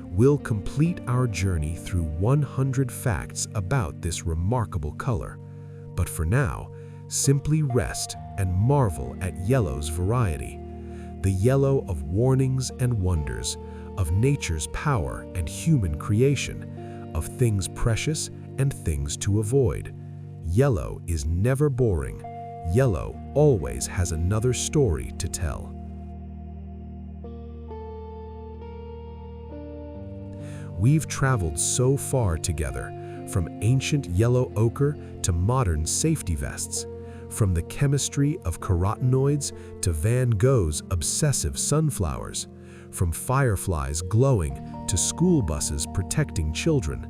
We'll complete our journey through 100 facts about this remarkable color. But for now, simply rest and marvel at yellow's variety. The yellow of warnings and wonders, of nature's power and human creation, of things precious and things to avoid. Yellow is never boring. Yellow always has another story to tell. We've traveled so far together, from ancient yellow ochre to modern safety vests, from the chemistry of carotenoids to Van Gogh's obsessive sunflowers, from fireflies glowing to school buses protecting children.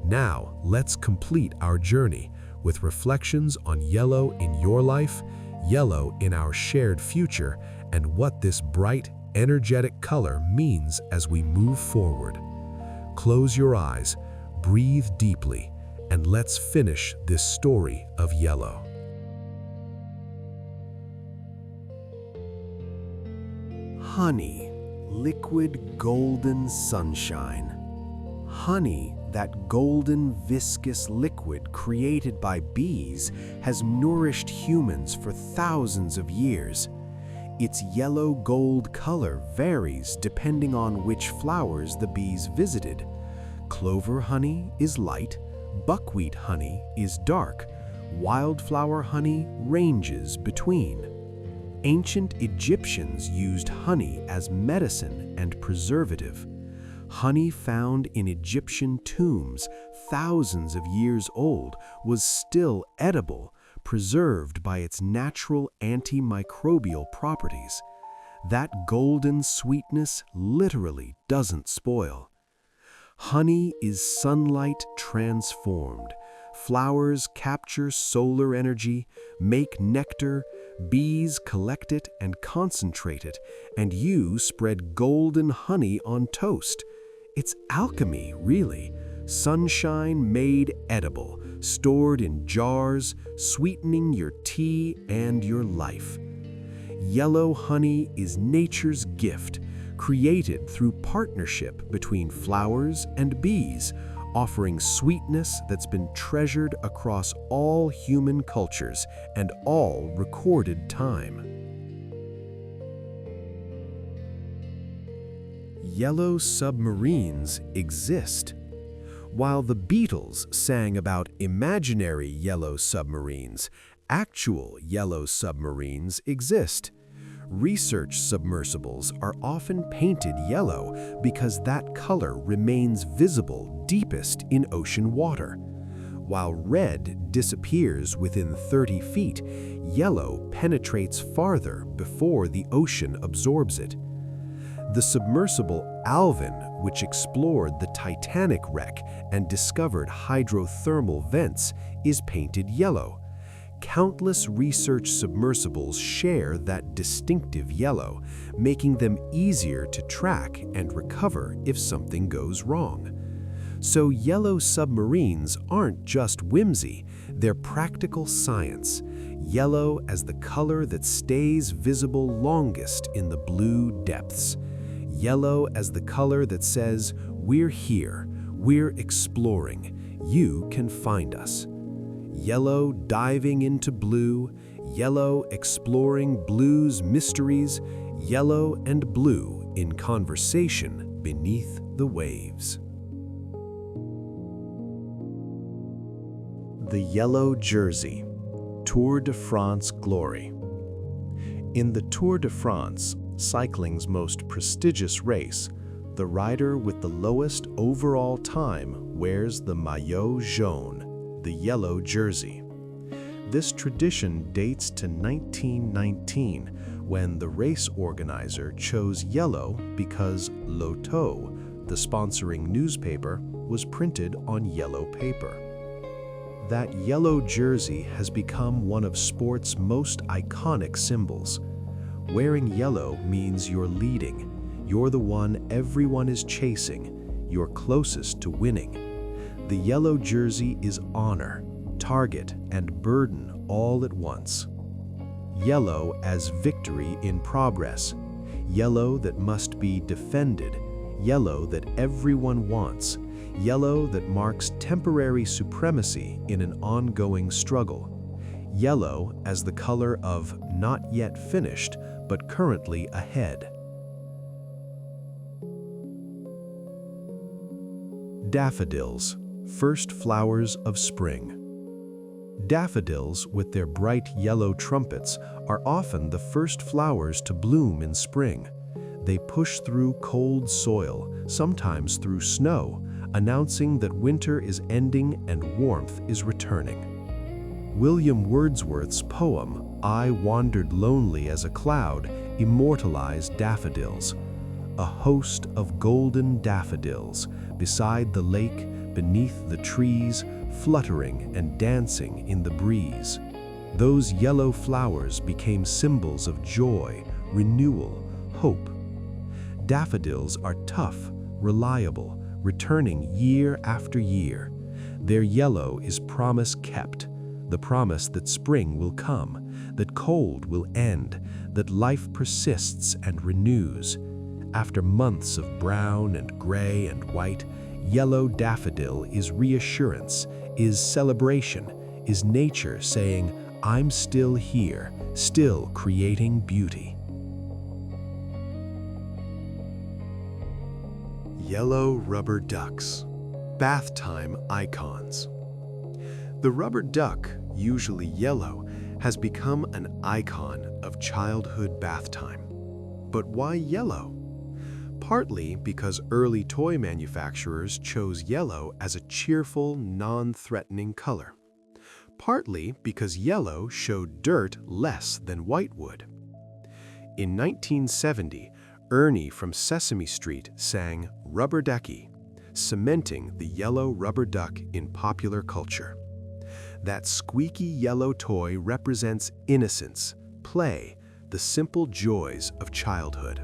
Now, let's complete our journey with reflections on yellow in your life, yellow in our shared future, and what this bright, energetic color means as we move forward. Close your eyes, breathe deeply, and let's finish this story of yellow. Honey, liquid golden sunshine. Honey, that golden viscous liquid created by bees, has nourished humans for thousands of years. Its yellow-gold color varies depending on which flowers the bees visited. Clover honey is light, buckwheat honey is dark, wildflower honey ranges between. Ancient Egyptians used honey as medicine and preservative. Honey found in Egyptian tombs thousands of years old was still edible, preserved by its natural antimicrobial properties. That golden sweetness literally doesn't spoil. Honey is sunlight transformed. Flowers capture solar energy, make nectar, Bees collect it and concentrate it, and you spread golden honey on toast. It's alchemy, really. Sunshine made edible, stored in jars, sweetening your tea and your life. Yellow honey is nature's gift, created through partnership between flowers and bees, offering sweetness that's been treasured across all human cultures and all recorded time. Yellow submarines exist. While the Beatles sang about imaginary yellow submarines, actual yellow submarines exist. Research submersibles are often painted yellow because that color remains visible deepest in ocean water. While red disappears within 30 feet, yellow penetrates farther before the ocean absorbs it. The submersible Alvin, which explored the Titanic wreck and discovered hydrothermal vents, is painted yellow. Countless research submersibles share that distinctive yellow, making them easier to track and recover if something goes wrong. So yellow submarines aren't just whimsy, they're practical science. Yellow as the color that stays visible longest in the blue depths. Yellow as the color that says, "We're here, we're exploring, you can find us." Yellow diving into blue, yellow exploring blue's mysteries, yellow and blue in conversation beneath the waves. The Yellow Jersey, Tour de France glory. In the Tour de France, cycling's most prestigious race, the rider with the lowest overall time wears the maillot jaune, the yellow jersey. This tradition dates to 1919, when the race organizer chose yellow because L'Auto, the sponsoring newspaper, was printed on yellow paper. That yellow jersey has become one of sport's most iconic symbols. Wearing yellow means you're leading. You're the one everyone is chasing. You're closest to winning. The yellow jersey is honor, target, and burden all at once. Yellow as victory in progress. Yellow that must be defended. Yellow that everyone wants. Yellow that marks temporary supremacy in an ongoing struggle. Yellow as the color of not yet finished, but currently ahead. Daffodils, first flowers of spring. Daffodils, with their bright yellow trumpets, are often the first flowers to bloom in spring. They push through cold soil, sometimes through snow, announcing that winter is ending and warmth is returning. William Wordsworth's poem, "I Wandered Lonely as a Cloud," immortalized daffodils. A host of golden daffodils, beside the lake, beneath the trees, fluttering and dancing in the breeze. Those yellow flowers became symbols of joy, renewal, hope. Daffodils are tough, reliable, returning year after year. Their yellow is promise kept, the promise that spring will come, that cold will end, that life persists and renews. After months of brown and gray and white, yellow daffodil is reassurance, is celebration, is nature saying, "I'm still here, still creating beauty." Yellow rubber ducks, bath time icons. The rubber duck, usually yellow, has become an icon of childhood bath time. But why yellow? Partly because early toy manufacturers chose yellow as a cheerful, non-threatening color. Partly because yellow showed dirt less than white would. In 1970, Ernie from Sesame Street sang "Rubber Ducky," cementing the yellow rubber duck in popular culture. That squeaky yellow toy represents innocence, play, the simple joys of childhood.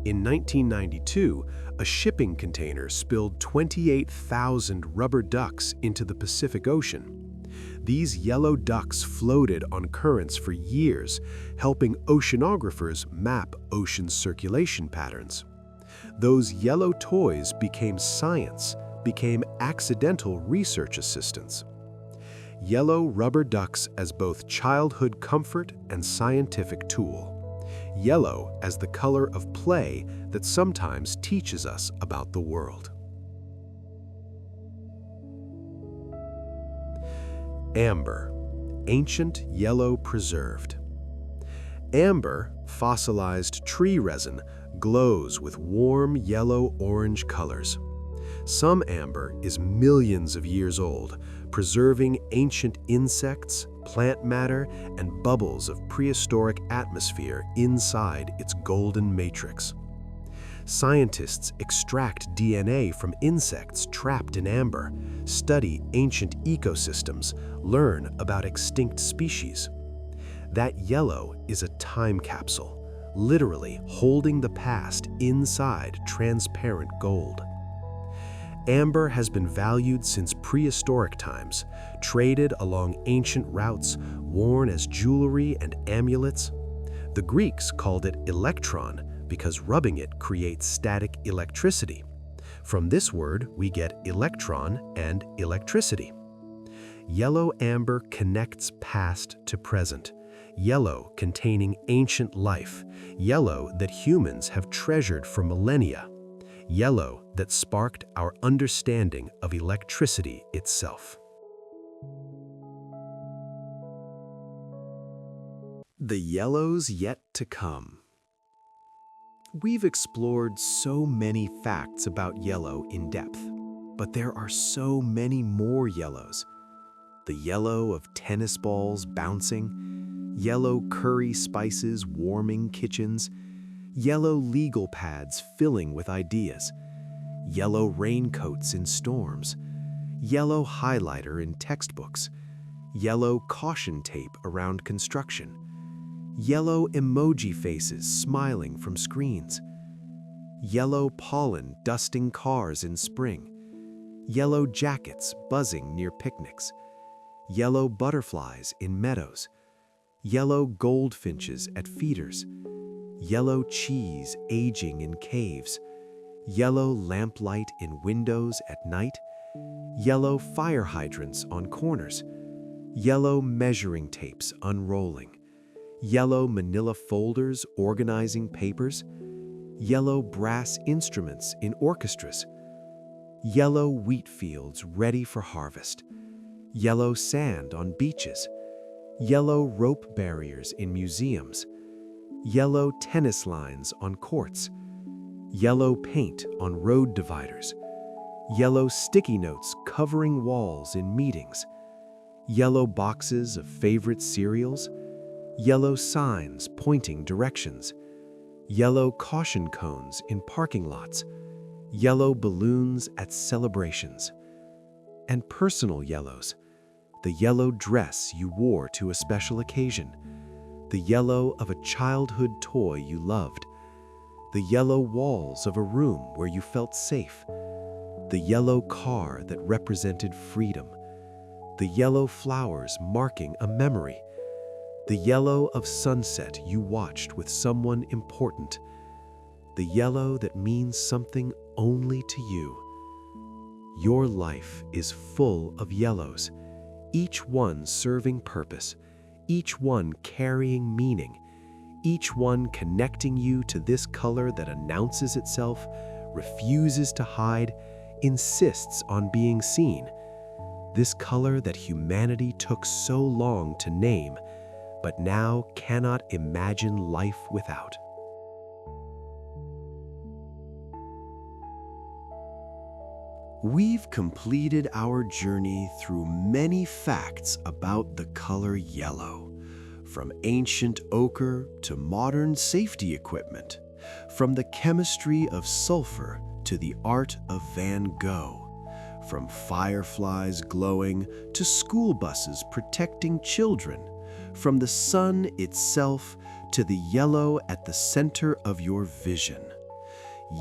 In 1992, a shipping container spilled 28,000 rubber ducks into the Pacific Ocean. These yellow ducks floated on currents for years, helping oceanographers map ocean circulation patterns. Those yellow toys became science, became accidental research assistants. Yellow rubber ducks as both childhood comfort and scientific tool. Yellow as the color of play that sometimes teaches us about the world. Amber, ancient yellow preserved. Amber, fossilized tree resin, glows with warm yellow-orange colors. Some amber is millions of years old, preserving ancient insects, plant matter, and bubbles of prehistoric atmosphere inside its golden matrix. Scientists extract DNA from insects trapped in amber, study ancient ecosystems, learn about extinct species. That yellow is a time capsule, literally holding the past inside transparent gold. Amber has been valued since prehistoric times, traded along ancient routes, worn as jewelry and amulets. The Greeks called it electron because rubbing it creates static electricity. From this word, we get electron and electricity. Yellow amber connects past to present. Yellow containing ancient life. Yellow that humans have treasured for millennia. Yellow that sparked our understanding of electricity itself. The yellows yet to come. We've explored so many facts about yellow in depth, but there are so many more yellows. The yellow of tennis balls bouncing, yellow curry spices warming kitchens, yellow legal pads filling with ideas, yellow raincoats in storms, yellow highlighter in textbooks, yellow caution tape around construction, yellow emoji faces smiling from screens, yellow pollen dusting cars in spring, yellow jackets buzzing near picnics, yellow butterflies in meadows, yellow goldfinches at feeders, yellow cheese aging in caves, yellow lamplight in windows at night, yellow fire hydrants on corners, yellow measuring tapes unrolling, yellow manila folders organizing papers, yellow brass instruments in orchestras, yellow wheat fields ready for harvest, yellow sand on beaches, yellow rope barriers in museums, yellow tennis lines on courts, yellow paint on road dividers, yellow sticky notes covering walls in meetings, yellow boxes of favorite cereals, yellow signs pointing directions, yellow caution cones in parking lots, yellow balloons at celebrations, and personal yellows, the yellow dress you wore to a special occasion, the yellow of a childhood toy you loved, the yellow walls of a room where you felt safe, the yellow car that represented freedom, the yellow flowers marking a memory, the yellow of sunset you watched with someone important, the yellow that means something only to you. Your life is full of yellows, each one serving purpose, each one carrying meaning, each one connecting you to this color that announces itself, refuses to hide, insists on being seen. This color that humanity took so long to name, but now cannot imagine life without. We've completed our journey through many facts about the color yellow, from ancient ochre to modern safety equipment, from the chemistry of sulfur to the art of Van Gogh, from fireflies glowing to school buses protecting children, from the sun itself to the yellow at the center of your vision.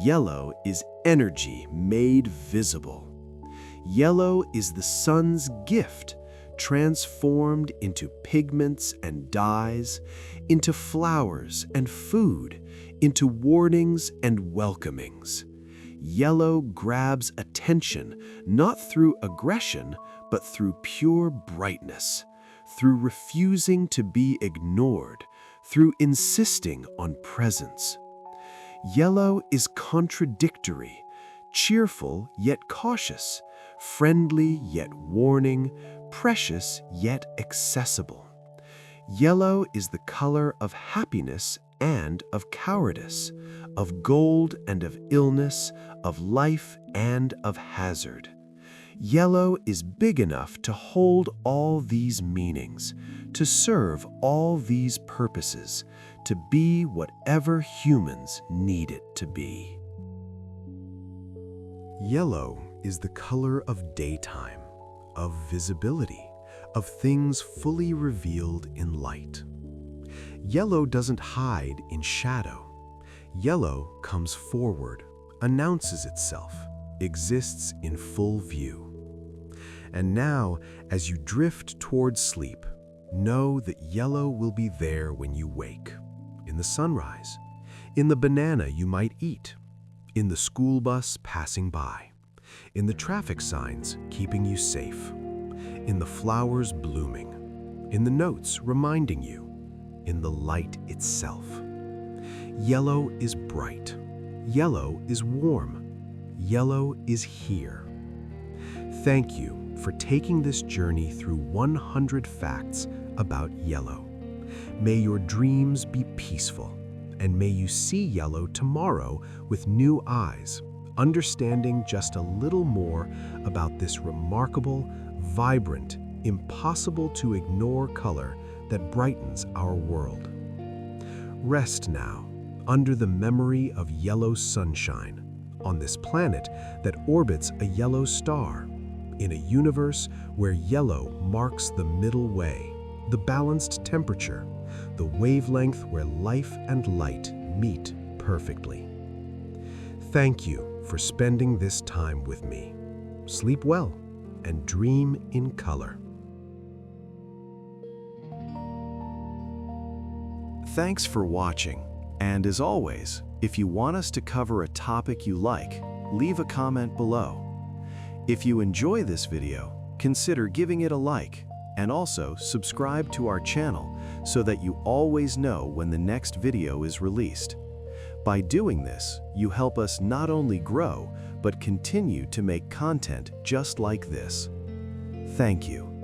Yellow is energy made visible. Yellow is the sun's gift, transformed into pigments and dyes, into flowers and food, into warnings and welcomings. Yellow grabs attention not through aggression, but through pure brightness, through refusing to be ignored, through insisting on presence. Yellow is contradictory, cheerful yet cautious, friendly yet warning, precious yet accessible. Yellow is the color of happiness and of cowardice, of gold and of illness, of life and of hazard. Yellow is big enough to hold all these meanings, to serve all these purposes, to be whatever humans need it to be. Yellow is the color of daytime, of visibility, of things fully revealed in light. Yellow doesn't hide in shadow. Yellow comes forward, announces itself, exists in full view. And now, as you drift towards sleep, know that yellow will be there when you wake, in the sunrise, in the banana you might eat, in the school bus passing by, in the traffic signs keeping you safe, in the flowers blooming, in the notes reminding you, in the light itself. Yellow is bright. Yellow is warm. Yellow is here. Thank you for taking this journey through 100 facts about yellow. May your dreams be peaceful, and may you see yellow tomorrow with new eyes, understanding just a little more about this remarkable, vibrant, impossible to ignore color that brightens our world. Rest now under the memory of yellow sunshine on this planet that orbits a yellow star, in a universe where yellow marks the middle way, the balanced temperature, the wavelength where life and light meet perfectly. Thank you for spending this time with me. Sleep well and dream in color. Thanks for watching, and as always, if you want us to cover a topic you like, leave a comment below. If you enjoy this video, consider giving it a like, and also subscribe to our channel so that you always know when the next video is released. By doing this, you help us not only grow, but continue to make content just like this. Thank you.